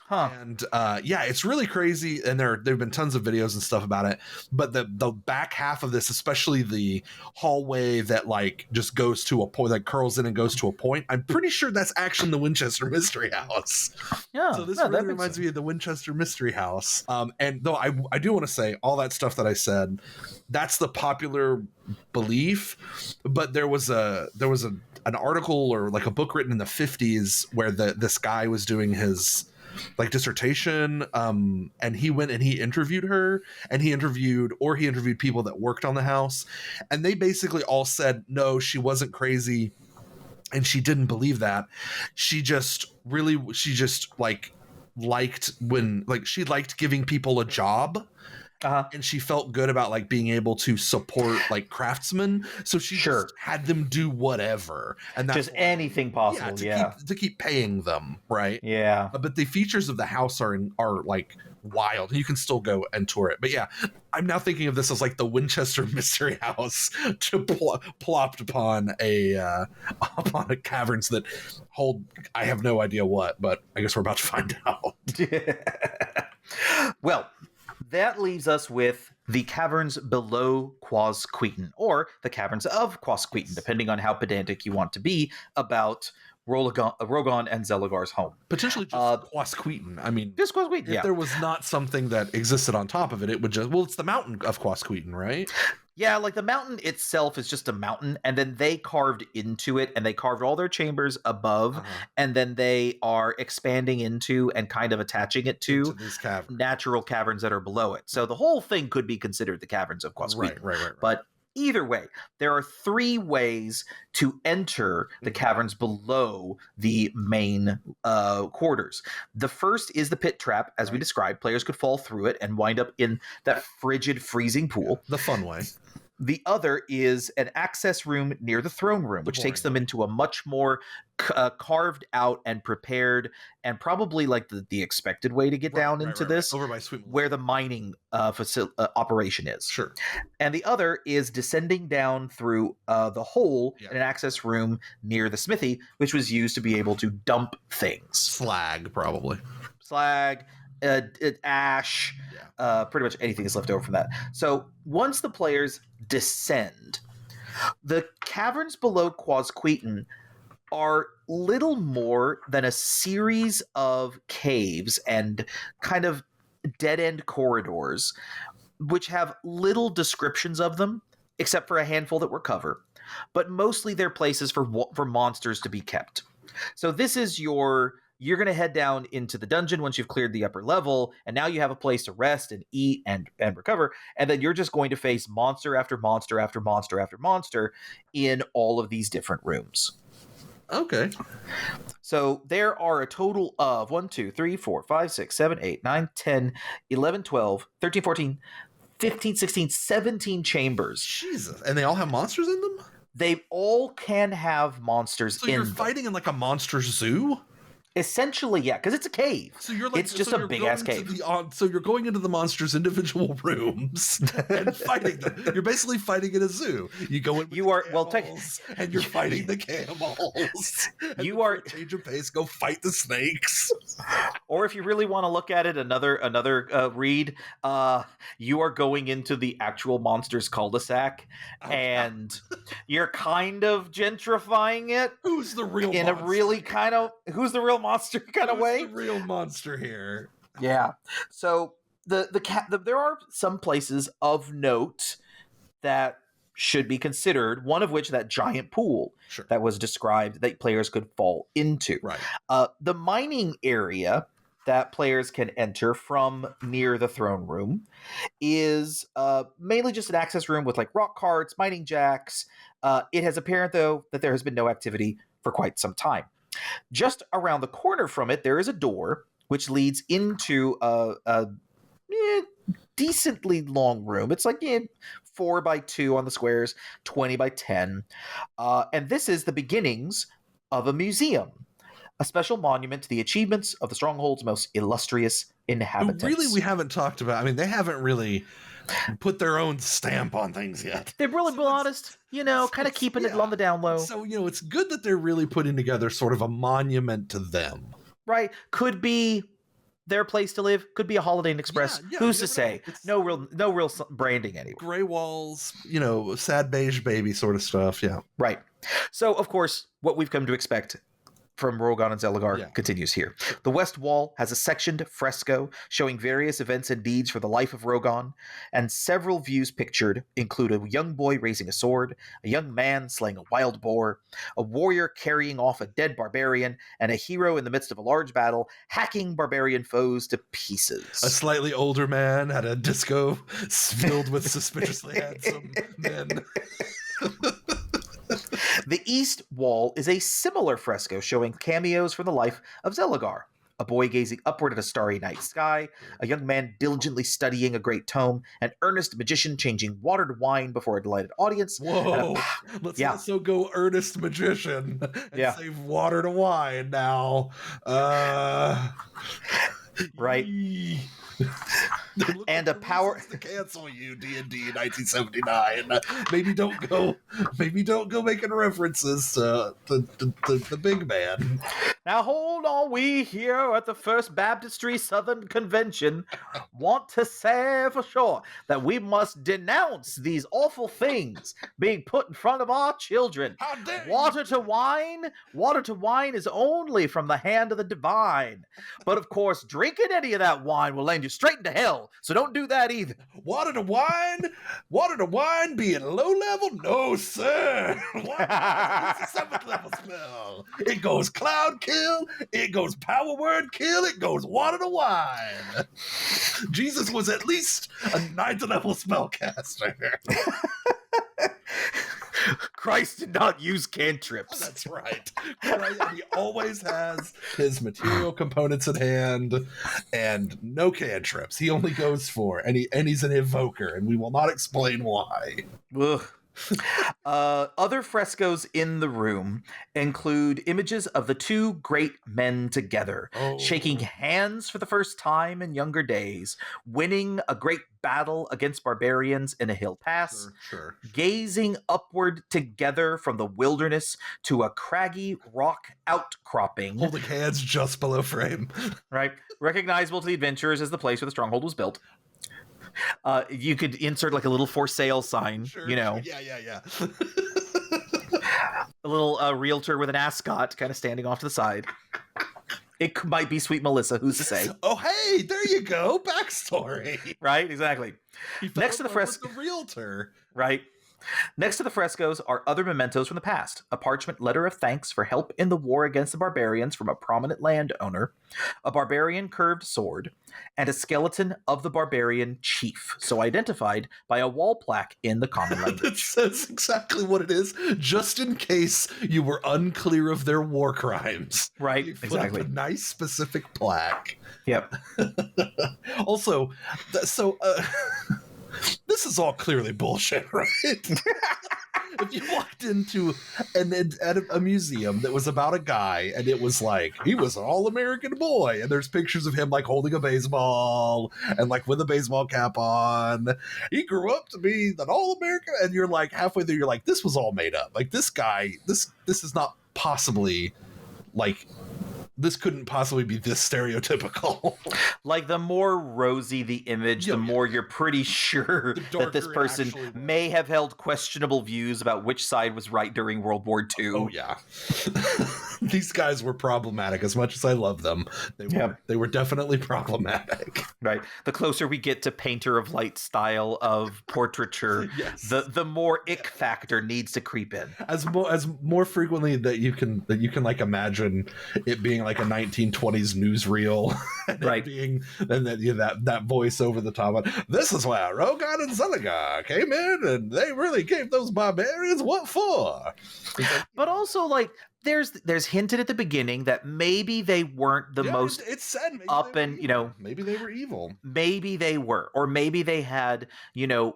And it's really crazy. And there've been tons of videos and stuff about it. But the back half of this, especially the hallway that like just goes to a point, that curls in and goes to a point, I'm pretty sure that's actually the Winchester Mystery House. Yeah. So this really reminds me of the Winchester Mystery House. And though I do want to say all that stuff that I said, that's the popular belief. But there was an article or like a book written in the 50s where this guy was doing his like dissertation, and he went and he interviewed her, and he interviewed people that worked on the house, and they basically all said no, she wasn't crazy and she didn't believe that. She just like liked giving people a job. And she felt good about like being able to support like craftsmen, so she just had them do whatever, and that's just anything possible, to keep paying them, right? Yeah. But the features of the house are like wild, and you can still go and tour it. But yeah, I'm now thinking of this as like the Winchester Mystery House plopped upon a caverns that hold I have no idea what, but I guess we're about to find out. Well, that leaves us with the caverns below Quasqueton, or the caverns of Quasqueton, depending on how pedantic you want to be about Rogon and Zelagar's home. Potentially just Quasqueton. I mean, just Quasqueton. If there was not something that existed on top of it, it would just, it's the mountain of Quasqueton, right? Yeah, like the mountain itself is just a mountain, and then they carved into it, and they carved all their chambers above, and then they are expanding into and kind of attaching it to these caverns. Natural caverns that are below it. So the whole thing could be considered the caverns of Quasqueton. Right. But either way, there are 3 ways to enter the caverns below the main quarters. The first is the pit trap, as we described. Players could fall through it and wind up in that frigid, freezing pool. The fun way. The other is an access room near the throne room, which takes them into a much more carved out and prepared, and probably like the expected way to get down into this, over by Sweet where the mining operation is. Sure. And the other is descending down through the hole in an access room near the smithy, which was used to be able to dump things. Slag, probably. Slag, ash, pretty much anything is left over from that. So once the players descend, the caverns below Quasqueton are little more than a series of caves and kind of dead-end corridors, which have little descriptions of them, except for a handful that we're cover. But mostly they're places for monsters to be kept. So this is you're going to head down into the dungeon once you've cleared the upper level, and now you have a place to rest and eat and recover, and then you're just going to face monster after monster after monster after monster in all of these different rooms. Okay. So there are a total of 1, 2, 3, 4, 5, 6, 7, 8, 9, 10, 11, 12, 13, 14, 15, 16, 17 chambers. Jesus. And they all have monsters in them? They all can have monsters in them. So you're fighting in like a monster zoo? Essentially, yeah, because it's a cave. So you're like, it's just a big ass cave. So you're going into the monsters' individual rooms and fighting them. You're basically fighting in a zoo. You go in. And you're fighting the camels. You are change of pace. Go fight the snakes. Or if you really want to look at it, another read. You are going into the actual monsters cul-de-sac, and you're kind of gentrifying it. Who's the real in monster? A really kind of who's the real monster kind of way. The real monster here. Yeah. So there are some places of note that should be considered. One of which, that giant pool that was described that players could fall into. Right. The mining area that players can enter from near the throne room is mainly just an access room with like rock carts, mining jacks. It has apparent, though, that there has been no activity for quite some time. Just around the corner from it, there is a door which leads into a decently long room. It's like 4 by 2 on the squares, 20 by 10. And this is the beginnings of a museum, a special monument to the achievements of the Stronghold's most illustrious inhabitants. Really, we haven't talked about, they haven't really put their own stamp on things yet. They're really honest, kind of keeping it on the down low. So, it's good that they're really putting together sort of a monument to them. Right. Could be their place to live, could be a Holiday Inn Express. Who's to say? No real branding anyway. Gray walls, sad beige baby sort of stuff. Yeah. Right. So, of course, what we've come to expect from Rogan and Zelagar continues here. The west wall has a sectioned fresco showing various events and deeds for the life of Rogan, and several views pictured include a young boy raising a sword, a young man slaying a wild boar, a warrior carrying off a dead barbarian, and a hero in the midst of a large battle hacking barbarian foes to pieces. A slightly older man at a disco filled with suspiciously handsome men. The east wall is a similar fresco showing cameos from the life of Zelagar. A boy gazing upward at a starry night sky, a young man diligently studying a great tome, an earnest magician changing water to wine before a delighted audience. Whoa! Let's also go earnest magician and save water to wine now. Right. And a power to cancel you, D&D 1979. Maybe don't go making references to the big man. Now hold on, we here at the First Baptistry Southern Convention want to say for sure that we must denounce these awful things being put in front of our children. How dare water to wine is only from the hand of the divine. But of course, drinking any of that wine will land you straight into hell. So don't do that either. Water to wine being low level? No, sir. It's a 7th level spell. It goes cloud kill, it goes power word kill, it goes water to wine. Jesus was at least a 9th level spellcaster. Christ did not use cantrips. That's right. And he always has his material components at hand and no cantrips. He only goes for, and he's an evoker, and we will not explain why. Ugh. Other frescoes in the room include images of the two great men together, shaking hands for the first time in younger days, winning a great battle against barbarians in a hill pass, Sure. gazing upward together from the wilderness to a craggy rock outcropping. Holding hands just below frame. Right? Recognizable to the adventurers as the place where the stronghold was built. You could insert like a little for sale sign, Sure. Yeah. A little realtor with an ascot kind of standing off to the side. It might be Sweet Melissa, who's to say? Oh, hey, there you go. Backstory. Right, exactly. Next to the fresco, the realtor. Right. Next to the frescoes are other mementos from the past. A parchment letter of thanks for help in the war against the barbarians from a prominent landowner, a barbarian curved sword, and a skeleton of the barbarian chief, so identified by a wall plaque in the common That language. says exactly what it is, just in case you were unclear of their war crimes. Right, You put exactly. up a nice specific plaque. Yep. Also, this is all clearly bullshit, right? If you walked into a museum that was about a guy and it was like, he was an all-American boy, and there's pictures of him like holding a baseball and like with a baseball cap on, he grew up to be an all-American, and you're like halfway through, you're like, this was all made up. Like this guy, this is not possibly like, this couldn't possibly be this stereotypical. Like, the more rosy the image, the more you're pretty sure that this person may have held questionable views about which side was right during World War II. Oh, yeah. These guys were problematic. As much as I love them, they were definitely problematic. Right. The closer we get to painter of light style of portraiture, Yes. the more ick factor needs to creep in. As more frequently that you can like imagine it being like a 1920s newsreel, and right? That voice over the top of, this is where Rogan and Zeligar came in, and they really gave those barbarians what for. But also, like, there's hinted at the beginning that maybe they weren't the most it's said up, and maybe they were evil. Maybe they were, or maybe they had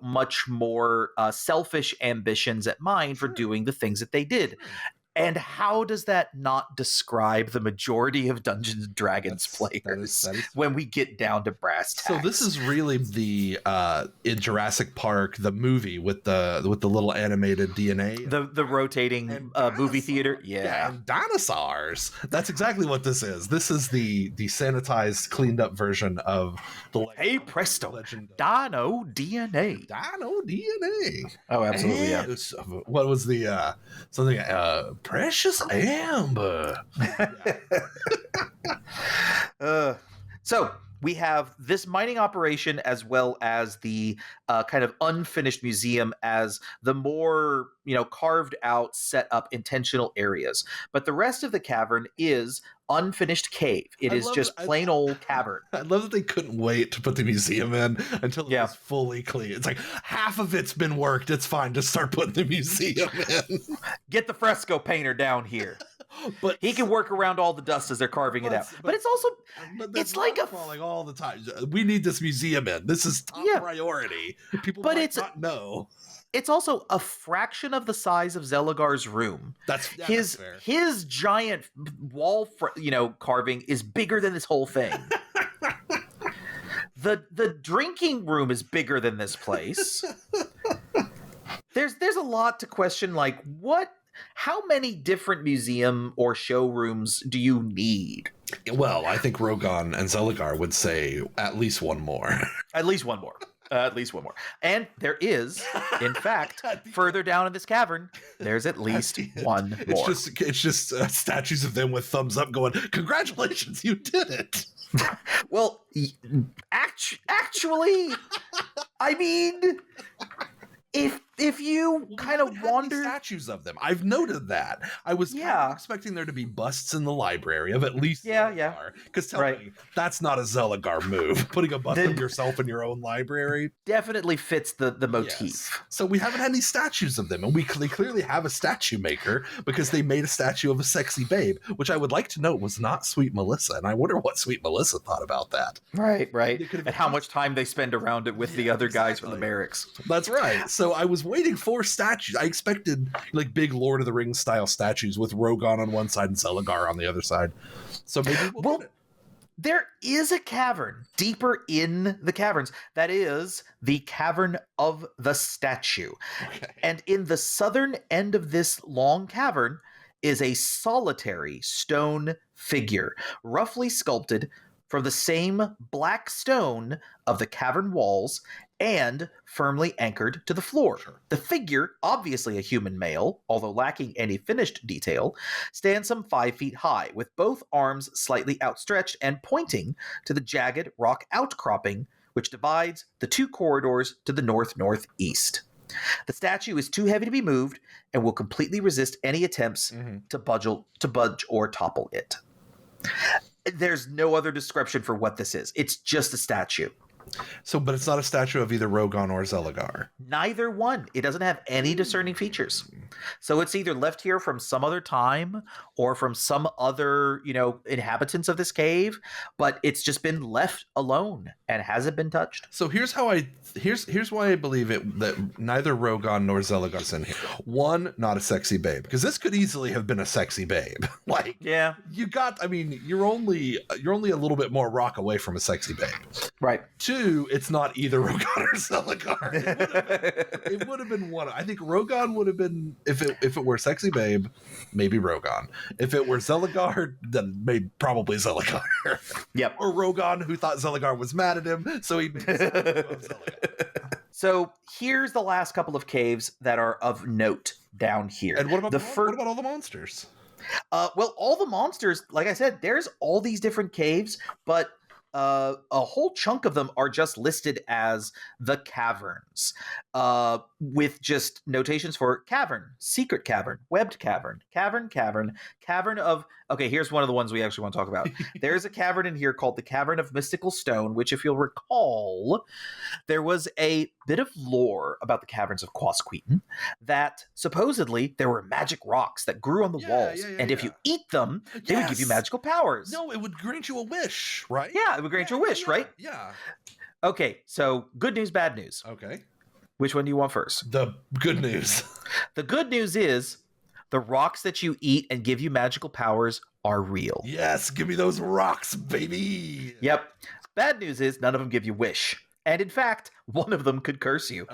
much more selfish ambitions at mind for doing the things that they did. And how does that not describe the majority of Dungeons and Dragons players that is when we get down to brass tacks? So this is really the in Jurassic Park, the movie with the little animated DNA, the rotating movie theater, and dinosaurs. That's exactly what this is. This is the sanitized, cleaned up version of the hey presto, Dino DNA. Dino DNA. Oh, absolutely, yeah. What was the something? Precious Amber. So we have this mining operation as well as the kind of unfinished museum as the more carved out, set up intentional areas. But the rest of the cavern is unfinished cave. It is just plain old cavern. I love that they couldn't wait to put the museum in until it was fully clean. It's like half of it's been worked. It's fine. Just start putting the museum in. Get the fresco painter down here. But he can work around all the dust as they're carving it out. But it's also, it's like a falling all the time. We need this museum in. This is top priority. People might not know. It's also a fraction of the size of Zeligar's room. That's fair. His giant wall, carving is bigger than this whole thing. The drinking room is bigger than this place. There's a lot to question. Like, how many different museum or showrooms do you need? Well, I think Rogan and Zeligar would say at least one more. At least one more. At least one more. And there is, in fact, further down in this cavern, there's at least one more. It's just statues of them with thumbs up going, congratulations, you did it. Well, actually, I mean, if if you We kind haven't of had any wander, statues of them. I've noted that. I was kind of Yeah. expecting there to be busts in the library of at least Yeah, Zelagar. Because tell Right. me, that's not a Zelagar move. Putting a bust Then- of yourself in your own library. definitely fits the Yes. motif. So we haven't had any statues of them, and they clearly have a statue maker because they made a statue of a sexy babe, which I would like to note was not Sweet Melissa, and I wonder what Sweet Melissa thought about that. Right. They could have And how much time they spend around it with the Yeah, other guys from the exactly. barracks. That's right. So I was waiting for statues. I expected like big Lord of the Rings style statues with Rogan on one side and Zelagar on the other side. So maybe we'll get it. There is a cavern deeper in the caverns. That is the Cavern of the Statue. Okay. And in the southern end of this long cavern is a solitary stone figure, roughly sculpted from the same black stone of the cavern walls and firmly anchored to the floor. Sure. The figure, obviously a human male, although lacking any finished detail, stands some 5 feet high, with both arms slightly outstretched and pointing to the jagged rock outcropping which divides the 2 corridors to the north-northeast. The statue is too heavy to be moved and will completely resist any attempts to budge or topple it. There's no other description for what this is. It's just a statue. So, but it's not a statue of either Rogan or Zelagar. Neither one. It doesn't have any discerning features. So it's either left here from some other time or from some other, inhabitants of this cave, but it's just been left alone and hasn't been touched. So here's why I believe it that neither Rogan nor Zelagar's in here. One, not a sexy babe, because this could easily have been a sexy babe. Yeah, You're only a little bit more rock away from a sexy babe. right. Two, it's not either Rogan or Zelagar. It would have been one. I think Rogan would have been if it were sexy babe, maybe Rogan. If it were Zelagar, then maybe probably Zelagar. Yep. Or Rogan, who thought Zelagar was mad at him, so he made Zelagar. So here's the last couple of caves that are of note down here. And what about what about all the monsters? Well, all the monsters, like I said, there's all these different caves, but a whole chunk of them are just listed as the caverns, with just notations for cavern, secret cavern, webbed cavern, cavern of... Okay, here's one of the ones we actually want to talk about. There's a cavern in here called the Cavern of Mystical Stone, which, if you'll recall, there was a bit of lore about the caverns of Quasqueton that supposedly there were magic rocks that grew on the walls, and if you eat them, they would give you magical powers. No, it would grant you a wish, right? Yeah, it would grant you a wish, right? Yeah. Okay, so good news, bad news. Okay. Which one do you want first? The good news. The good news is the rocks that you eat and give you magical powers are real. Yes, give me those rocks, baby. Yep. Bad news is none of them give you wish. And in fact, one of them could curse you.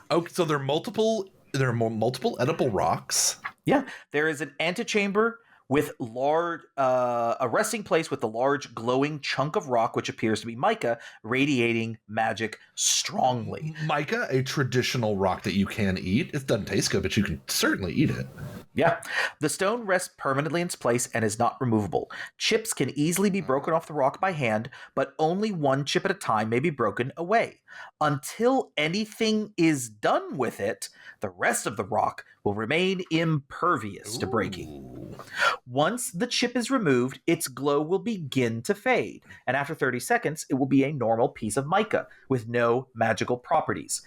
Oh, so there are multiple edible rocks. Yeah, there is an antechamber with a resting place with a large glowing chunk of rock, which appears to be mica, radiating magic strongly. Mica, a traditional rock that you can eat. It doesn't taste good, but you can certainly eat it. Yeah. The stone rests permanently in its place and is not removable. Chips can easily be broken off the rock by hand, but only one chip at a time may be broken away. Until anything is done with it, the rest of the rock will remain impervious to breaking. Once the chip is removed, its glow will begin to fade, and after 30 seconds, it will be a normal piece of mica with no magical properties.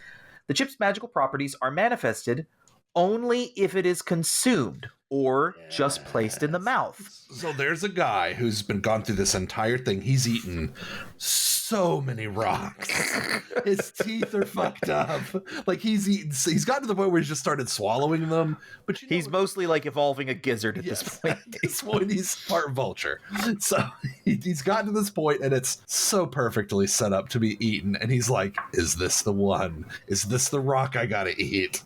The chip's magical properties are manifested only if it is consumed or just placed in the mouth. So there's a guy who's been gone through this entire thing. He's eaten so many rocks. His teeth are fucked up. Like he's gotten to the point where he's just started swallowing them. But he's mostly like evolving a gizzard at this point. At this point, he's part vulture. So he's gotten to this point, and it's so perfectly set up to be eaten. And he's like, "Is this the one? Is this the rock I gotta eat?"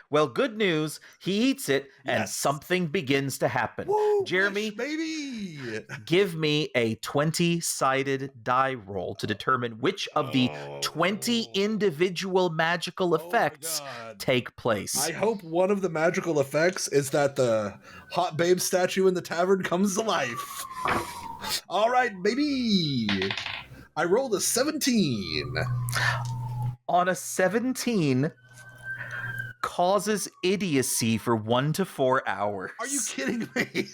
Well, good news. He eats it, and something begins to happen. Woo, Jeremy, wish, baby, give me a 20-sided die roll to determine which of the 20 individual magical effects take place. I hope one of the magical effects is that the hot babe statue in the tavern comes to life. All right, baby. I rolled a 17. On a 17... causes idiocy for 1 to 4 hours. Are you kidding me?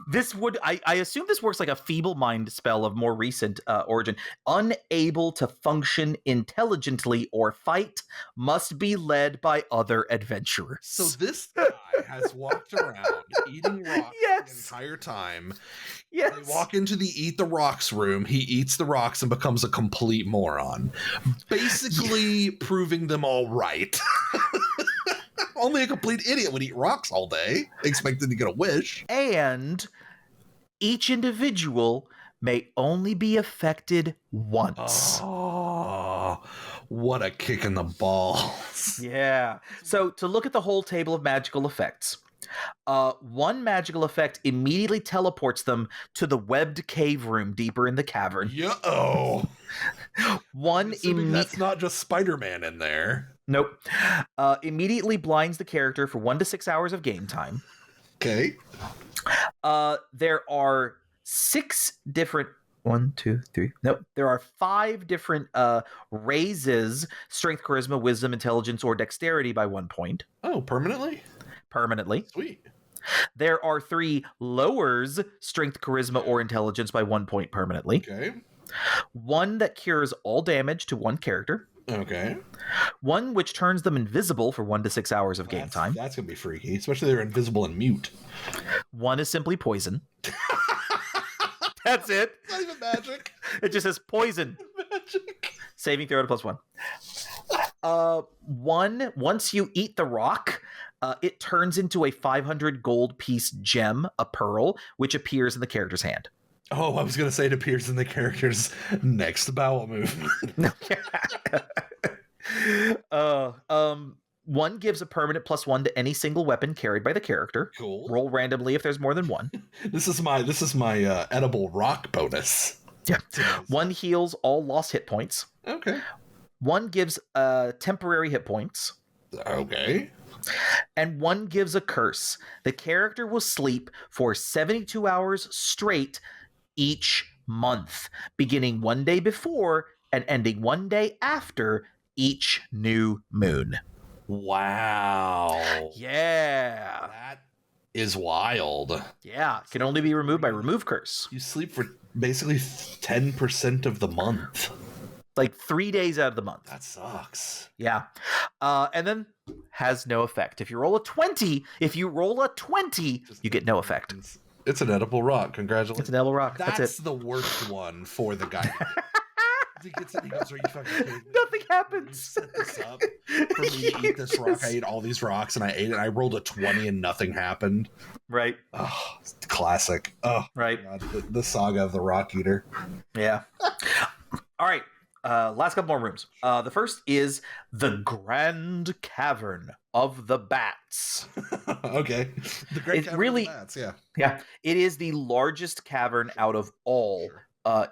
This would, I assume this works like a feeble mind spell of more recent origin. Unable to function intelligently or fight, must be led by other adventurers. So this guy has walked around eating rocks the entire time. Yes. They walk into the eat the rocks room. He eats the rocks and becomes a complete moron. Basically proving them all right. Only a complete idiot would eat rocks all day, expecting to get a wish. And each individual may only be affected once. Oh, what a kick in the balls. Yeah. So to look at the whole table of magical effects, one magical effect immediately teleports them to the webbed cave room deeper in the cavern. Yo. That's not just Spider-Man in there. Nope. Immediately blinds the character for 1 to 6 hours of game time. Okay. There are 6 different... 1, 2, 3. Nope. There are 5 different raises: strength, charisma, wisdom, intelligence, or dexterity by 1 point. Oh, permanently? Permanently. Sweet. There are 3 lowers: strength, charisma, or intelligence by 1 point permanently. Okay. 1 that cures all damage to 1 character. Okay. 1 which turns them invisible for 1 to 6 hours of game time. That's going to be freaky, especially they're invisible and mute. 1 is simply poison. That's it. It's not even magic. It just says poison. Magic. Saving throw at a +1. 1, once you eat the rock, it turns into a 500 gold piece gem, a pearl, which appears in the character's hand. Oh, I was going to say it appears in the character's next bowel movement. 1 gives a permanent +1 to any single weapon carried by the character. Cool. Roll randomly if there's more than 1. This is my edible rock bonus. Yeah. 1 heals all lost hit points. Okay. 1 gives temporary hit points. Okay. And 1 gives a curse. The character will sleep for 72 hours straight each month, beginning 1 day before and ending 1 day after each new moon. Wow. Yeah. That is wild. Yeah. Can only be removed by remove curse. You sleep for basically 10% of the month. Like 3 days out of the month. That sucks. Yeah. And then has no effect. If you roll a 20, you get no effect. It's an edible rock. Congratulations. It's an edible rock. That's it. The worst one for the guy. He gets it, he goes, "Are you fucking kidding me? Nothing happens. Set this up for me to eat this rock. I ate all these rocks and I ate it. I rolled a 20 and nothing happened." Right. Oh, classic. Oh, right. God, the saga of the rock eater. Yeah. All right. Last couple more rooms. The first is the Grand Cavern of the Bats. Okay. The Grand Cavern of the Bats, yeah. Yeah. It is the largest cavern out of all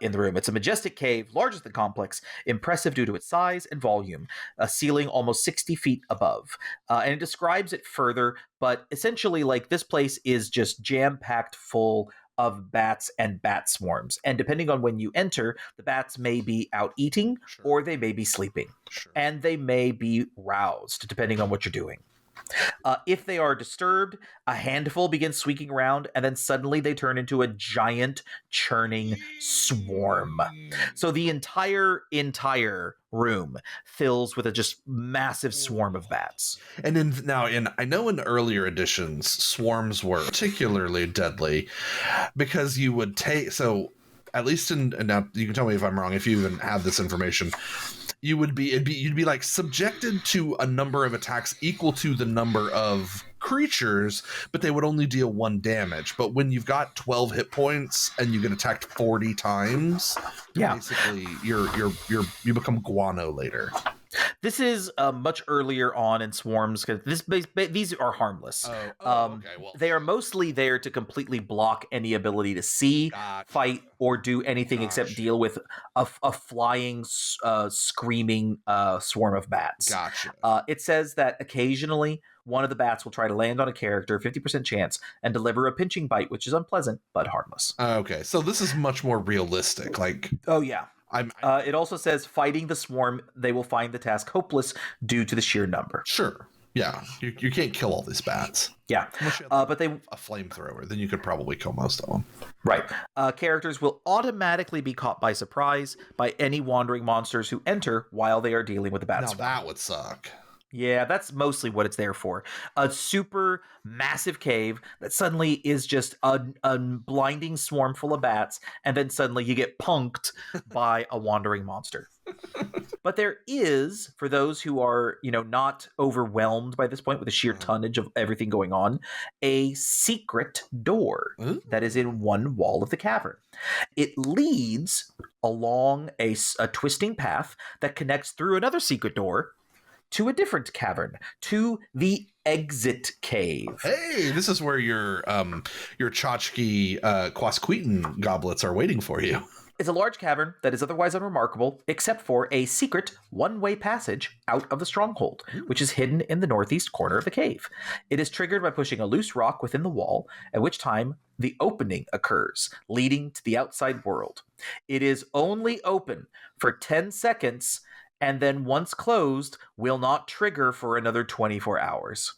in the room. It's a majestic cave, larger than the complex, impressive due to its size and volume, a ceiling almost 60 feet above. And it describes it further, but essentially, like, this place is just jam-packed full of bats and bat swarms. And depending on when you enter, the bats may be out eating, or they may be sleeping. And they may be roused, depending on what you're doing. If they are disturbed, a handful begins squeaking around, and then suddenly they turn into a giant churning swarm. So the entire room fills with a just massive swarm of bats. And I know in earlier editions, swarms were particularly deadly because you would at least now you can tell me if I'm wrong if you even have this information. You'd be like subjected to a number of attacks equal to the number of creatures, but they would only deal 1 damage. But when you've got 12 hit points and you get attacked 40 times, basically you become guano later. This is much earlier on in swarms because these are harmless. Okay. Well, they are mostly there to completely block any ability to see, fight, or do anything except deal with a flying, screaming swarm of bats. Gotcha. It says that occasionally one of the bats will try to land on a character, 50% chance, and deliver a pinching bite, which is unpleasant but harmless. Okay, so this is much more realistic. Like, oh yeah. It also says fighting the swarm, they will find the task hopeless due to the sheer number. Sure. Yeah, you can't kill all these bats. Yeah, Unless you have but they a flamethrower, then you could probably kill most of them. right. Characters will automatically be caught by surprise by any wandering monsters who enter while they are dealing with the bat Now swarm. that would suck. Yeah, that's mostly what it's there for. A super massive cave that suddenly is just a blinding swarm full of bats, and then suddenly you get punked by a wandering monster. But there is, for those who are, not overwhelmed by this point with the sheer tonnage of everything going on, a secret door that is in one wall of the cavern. It leads along a twisting path that connects through another secret door to a different cavern, to the exit cave. Hey, this is where your tchotchke Quasquetan goblets are waiting for you. It's a large cavern that is otherwise unremarkable, except for a secret one-way passage out of the stronghold, which is hidden in the northeast corner of the cave. It is triggered by pushing a loose rock within the wall, at which time the opening occurs, leading to the outside world. It is only open for 10 seconds, and then once closed, will not trigger for another 24 hours.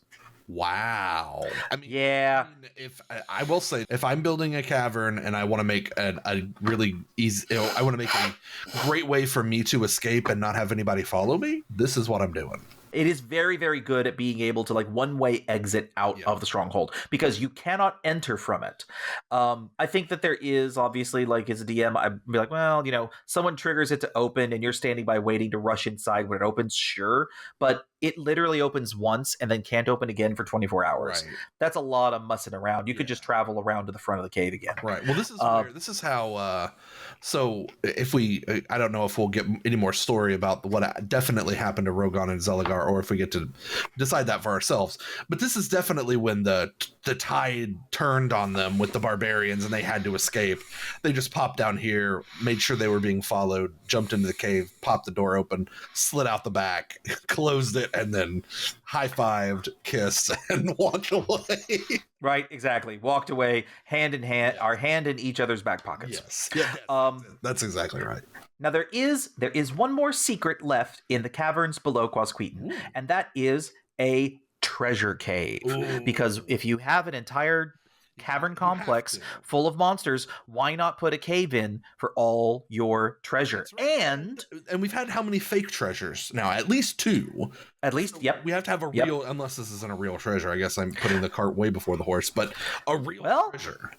Wow. I mean, yeah. If I will say, if I'm building a cavern and I want to make a really easy, I want to make a great way for me to escape and not have anybody follow me, this is what I'm doing. It is very, very good at being able to one-way exit out of the stronghold because you cannot enter from it. I think that there is obviously as a DM, I'd be like, well, someone triggers it to open and you're standing by waiting to rush inside when it opens. Sure. But it literally opens once and then can't open again for 24 hours. Right. That's a lot of mussing around. You could just travel around to the front of the cave again. Right. Well, this is where, this is how, so if I don't know if we'll get any more story about what definitely happened to Rogan and Zeligar, or if we get to decide that for ourselves. But this is definitely when the tide turned on them with the barbarians and they had to escape. They just popped down here, made sure they were being followed, jumped into the cave, popped the door open, slid out the back, closed it, and then high-fived, kissed, and walked away. Right, exactly. Walked away, hand in hand, our hand in each other's back pockets. Yes. Yeah, that's exactly right. Now there is one more secret left in the caverns below Quasquetan, and that is a treasure cave. Ooh. Because if you have an entire cavern complex full of monsters, why not put a cave in for all your treasure? Right. And we've had how many fake treasures now? At least 2. At least, yep. We have to have a real, unless this isn't a real treasure. I guess I'm putting the cart way before the horse, but a real treasure.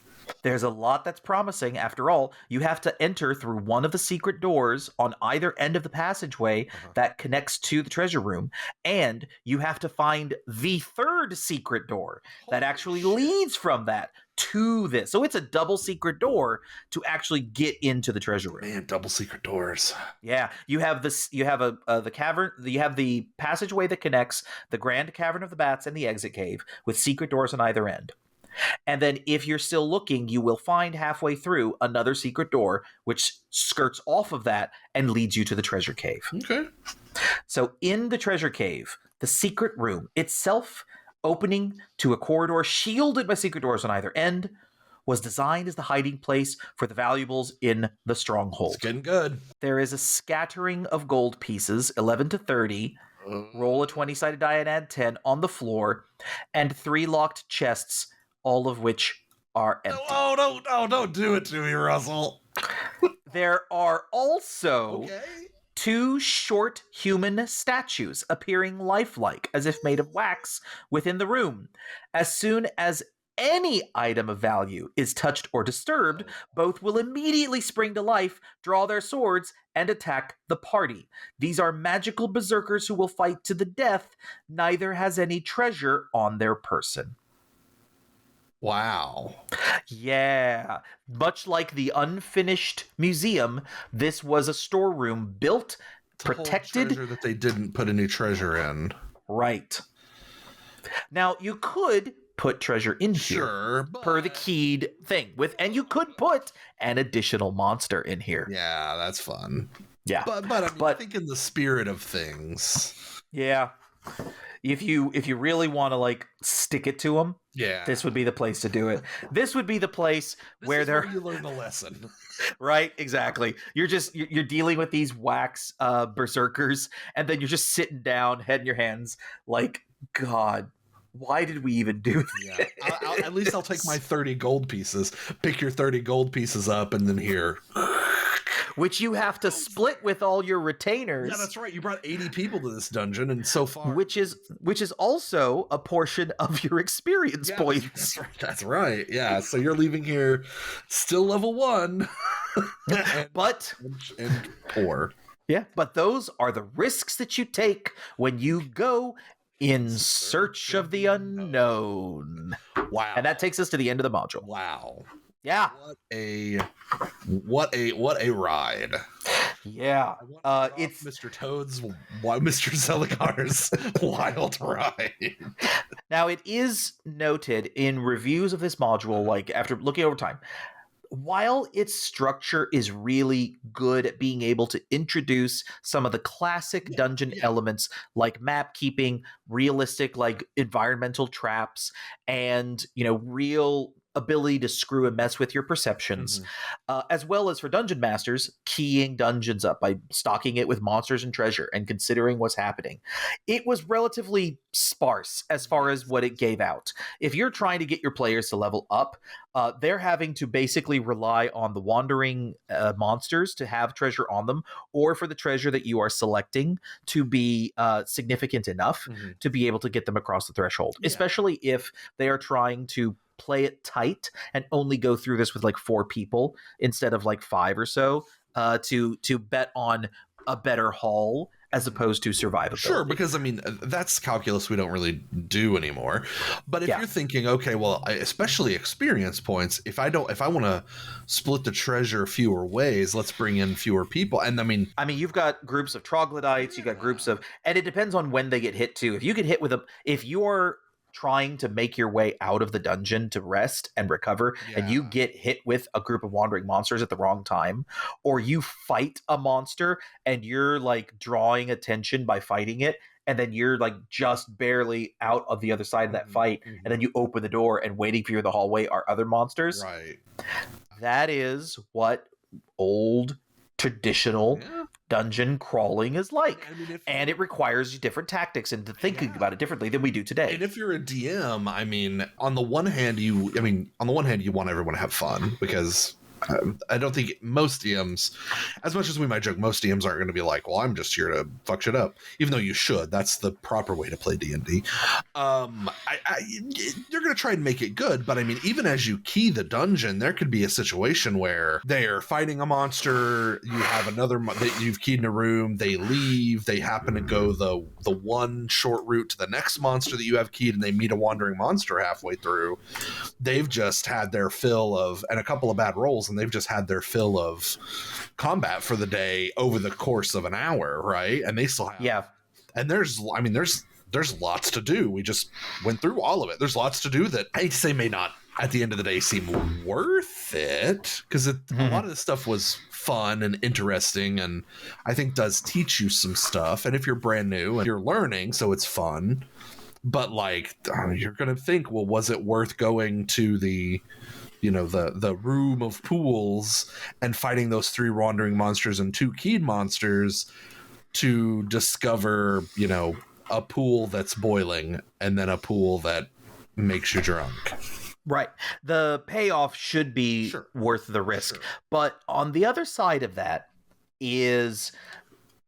There's a lot that's promising. After all, you have to enter through one of the secret doors on either end of the passageway that connects to the treasure room, and you have to find the third secret door that actually leads from that to this. So it's a double secret door to actually get into the treasure room. Man, double secret doors. Yeah, you have this. You have the cavern. You have the passageway that connects the Grand Cavern of the Bats and the exit cave with secret doors on either end. And then if you're still looking, you will find halfway through another secret door, which skirts off of that and leads you to the treasure cave. Okay. So in the treasure cave, the secret room itself, opening to a corridor shielded by secret doors on either end, was designed as the hiding place for the valuables in the stronghold. It's getting good. There is a scattering of gold pieces, 11 to 30, roll a 20-sided die and add 10 on the floor, and 3 locked chests, all of which are empty. Oh, don't do it to me, Russell. There are also 2 short human statues appearing lifelike, as if made of wax, within the room. As soon as any item of value is touched or disturbed, both will immediately spring to life, draw their swords, and attack the party. These are magical berserkers who will fight to the death. Neither has any treasure on their person. Wow. Yeah. Much like the unfinished museum, this was a storeroom built, protected. Treasure that they didn't put any treasure in. Right. Now, you could put treasure in here per the keyed thing and you could put an additional monster in here. Yeah, that's fun. Yeah. But I think in the spirit of things. Yeah. If you really want to stick it to them, this would be the place to do it. This would be the place where you learn the lesson. Right, exactly. You're dealing with these wax berserkers, and then you're just sitting down, head in your hands, God, why did we even do Yeah, this? at least I'll take my 30 gold pieces. Pick your 30 gold pieces up, and then here. Which you have to split with all your retainers. Yeah, that's right. You brought 80 people to this dungeon, and so far, which is also a portion of your experience points. That's right. Yeah, so you're leaving here still level 1, and poor. Yeah, but those are the risks that you take when you go in search of the unknown. Wow. And that takes us to the end of the module. Wow. Yeah. What a ride. Yeah. It's Mr. Toad's Mr. Zeligar's wild ride. Now it is noted in reviews of this module, like after looking over time, while its structure is really good at being able to introduce some of the classic dungeon elements like map keeping, realistic like environmental traps, and real ability to screw and mess with your perceptions, as well as for dungeon masters keying dungeons up by stocking it with monsters and treasure and considering what's happening. It was relatively sparse as far as what it gave out. If you're trying to get your players to level up, they're having to basically rely on the wandering monsters to have treasure on them, or for the treasure that you are selecting to be significant enough to be able to get them across the threshold, especially if they are trying to play it tight and only go through this with like 4 people instead of like 5 or so, to bet on a better haul as opposed to survivability. Sure, because I mean that's calculus we don't really do anymore. But if you're thinking, okay, well, especially experience points, if I want to split the treasure fewer ways, let's bring in fewer people. And I mean you've got groups of troglodytes, you've got groups of, and it depends on when they get hit too. If you get hit with if you're trying to make your way out of the dungeon to rest and recover, and you get hit with a group of wandering monsters at the wrong time, or you fight a monster and you're like drawing attention by fighting it, and then you're like just barely out of the other side of that fight, and then you open the door and waiting for you in the hallway are other monsters. Right. That is what old traditional dungeon crawling is like. And it requires different tactics and thinking about it differently than we do today. And if you're a DM, I mean, on the one hand you want everyone to have fun, because I don't think most DMs, as much as we might joke, most DMs aren't going to be like, well, I'm just here to fuck shit up, even though you should. That's the proper way to play D&D. You're going to try and make it good, but I mean, even as you key the dungeon, there could be a situation where they're fighting a monster, you have another that you've keyed in a room, they leave, they happen to go the one short route to the next monster that you have keyed, and they meet a wandering monster halfway through. They've just had their fill of, and a couple of bad rolls, and they've just had their fill of combat for the day over the course of an hour, right? And they still have and there's lots to do. We just went through all of it. There's lots to do that I hate to say may not at the end of the day seem worth it, because a lot of this stuff was fun and interesting, and I think does teach you some stuff. And if you're brand new and you're learning, so it's fun, but like you're gonna think, well, was it worth going to the room of pools and fighting those 3 wandering monsters and 2 keyed monsters to discover, a pool that's boiling and then a pool that makes you drunk? Right. The payoff should be worth the risk. But on the other side of that is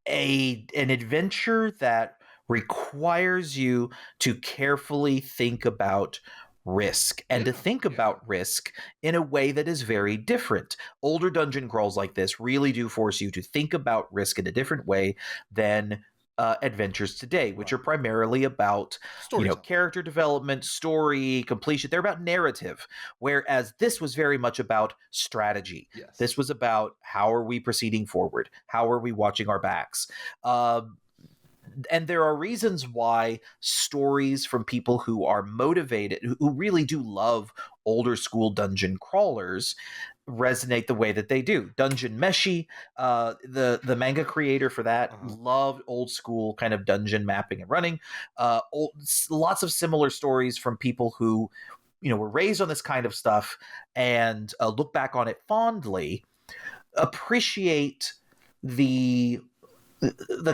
an adventure that requires you to carefully think about risk, and to think about risk in a way that is very different. Older dungeon crawls like this really do force you to think about risk in a different way than adventures today, which are primarily about character development, story, completion. They're about narrative, whereas this was very much about strategy. This was about how are we proceeding forward? How are we watching our backs? And there are reasons why stories from people who are motivated, who really do love older school dungeon crawlers, resonate the way that they do. Dungeon Meshi, the manga creator for that, loved old school kind of dungeon mapping and running. Lots of similar stories from people who, were raised on this kind of stuff and look back on it fondly, appreciate the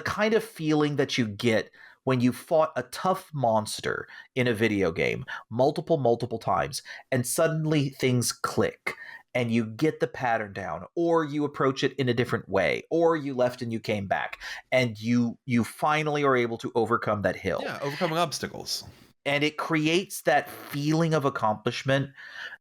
kind of feeling that you get when you fought a tough monster in a video game multiple times, and suddenly things click and you get the pattern down, or you approach it in a different way, or you left and you came back, and you finally are able to overcome that hill. Yeah, overcoming obstacles. And it creates that feeling of accomplishment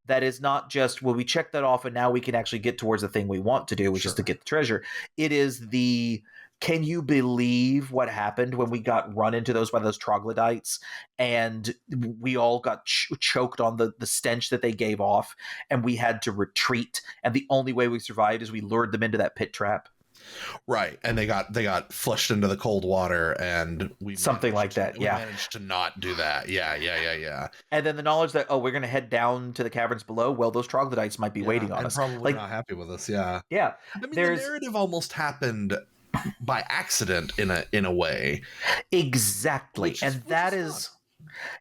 that is not just, well, we check that off and now we can actually get towards the thing we want to do, which is to get the treasure. It is the, can you believe what happened when we got run into by those troglodytes and we all got choked on the stench that they gave off, and we had to retreat, and the only way we survived is we lured them into that pit trap. Right, and they got flushed into the cold water, and we managed to not do that. Yeah. And then the knowledge that, oh, we're going to head down to the caverns below. Well, those troglodytes might be waiting on us. Probably not happy with us. Yeah. Yeah. I mean, the narrative almost happened by accident in a way. Exactly.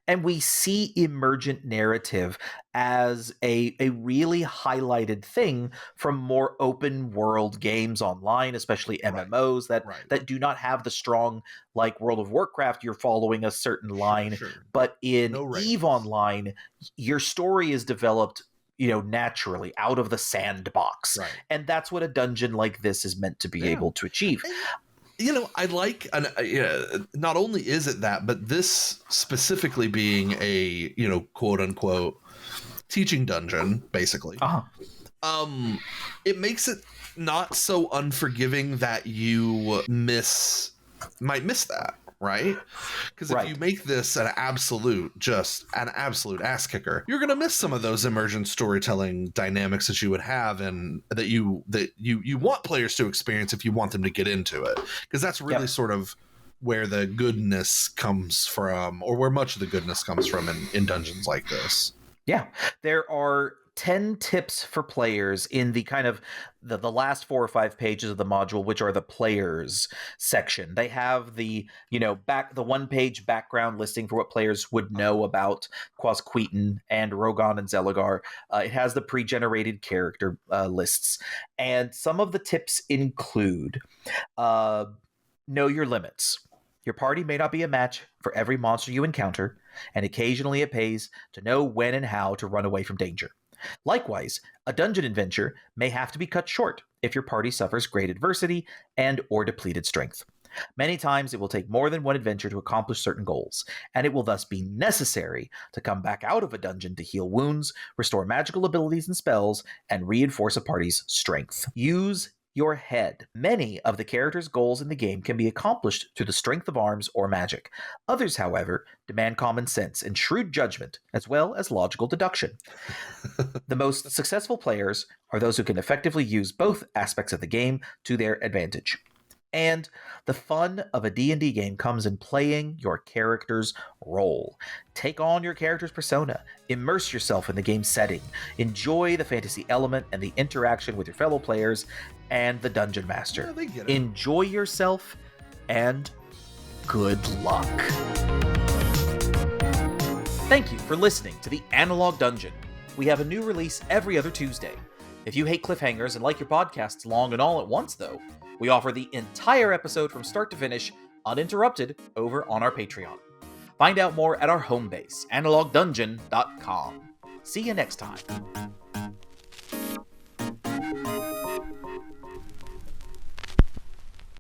And we see emergent narrative as a really highlighted thing from more open world games online, especially MMOs that do not have the strong, like World of Warcraft, you're following a certain line. Sure. But in EVE Online, your story is developed naturally out of the sandbox. Right. And that's what a dungeon like this is meant to be able to achieve. I like, not only is it that, but this specifically being a, quote unquote teaching dungeon, basically, it makes it not so unforgiving that you might miss that. Right? Because if you make this an absolute ass kicker, you're going to miss some of those immersion storytelling dynamics that you would have and that you want players to experience if you want them to get into it. Because that's really sort of where the goodness comes from, or where much of the goodness comes from in dungeons like this. Yeah. There are 10 tips for players in the kind of the last 4 or 5 pages of the module, which are the players section. They have the the 1-page background listing for what players would know about Quasqueton and Rogon and Zelagar. It has the pre-generated character lists, and some of the tips include know your limits. Your party may not be a match for every monster you encounter, and occasionally it pays to know when and how to run away from danger. Likewise, a dungeon adventure may have to be cut short if your party suffers great adversity and or depleted strength. Many times it will take more than one adventure to accomplish certain goals, and it will thus be necessary to come back out of a dungeon to heal wounds, restore magical abilities and spells, and reinforce a party's strength. Use your head. Many of the characters' goals in the game can be accomplished through the strength of arms or magic. Others, however, demand common sense and shrewd judgment, as well as logical deduction. The most successful players are those who can effectively use both aspects of the game to their advantage. And the fun of a D&D game comes in playing your character's role. Take on your character's persona, immerse yourself in the game's setting, enjoy the fantasy element and the interaction with your fellow players and the dungeon master. Yeah, they get it. Enjoy yourself, and good luck. Thank you for listening to the Analog Dungeon. We have a new release every other Tuesday. If you hate cliffhangers and like your podcasts long and all at once, though, we offer the entire episode from start to finish, uninterrupted, over on our Patreon. Find out more at our home base, analogdungeon.com. See you next time.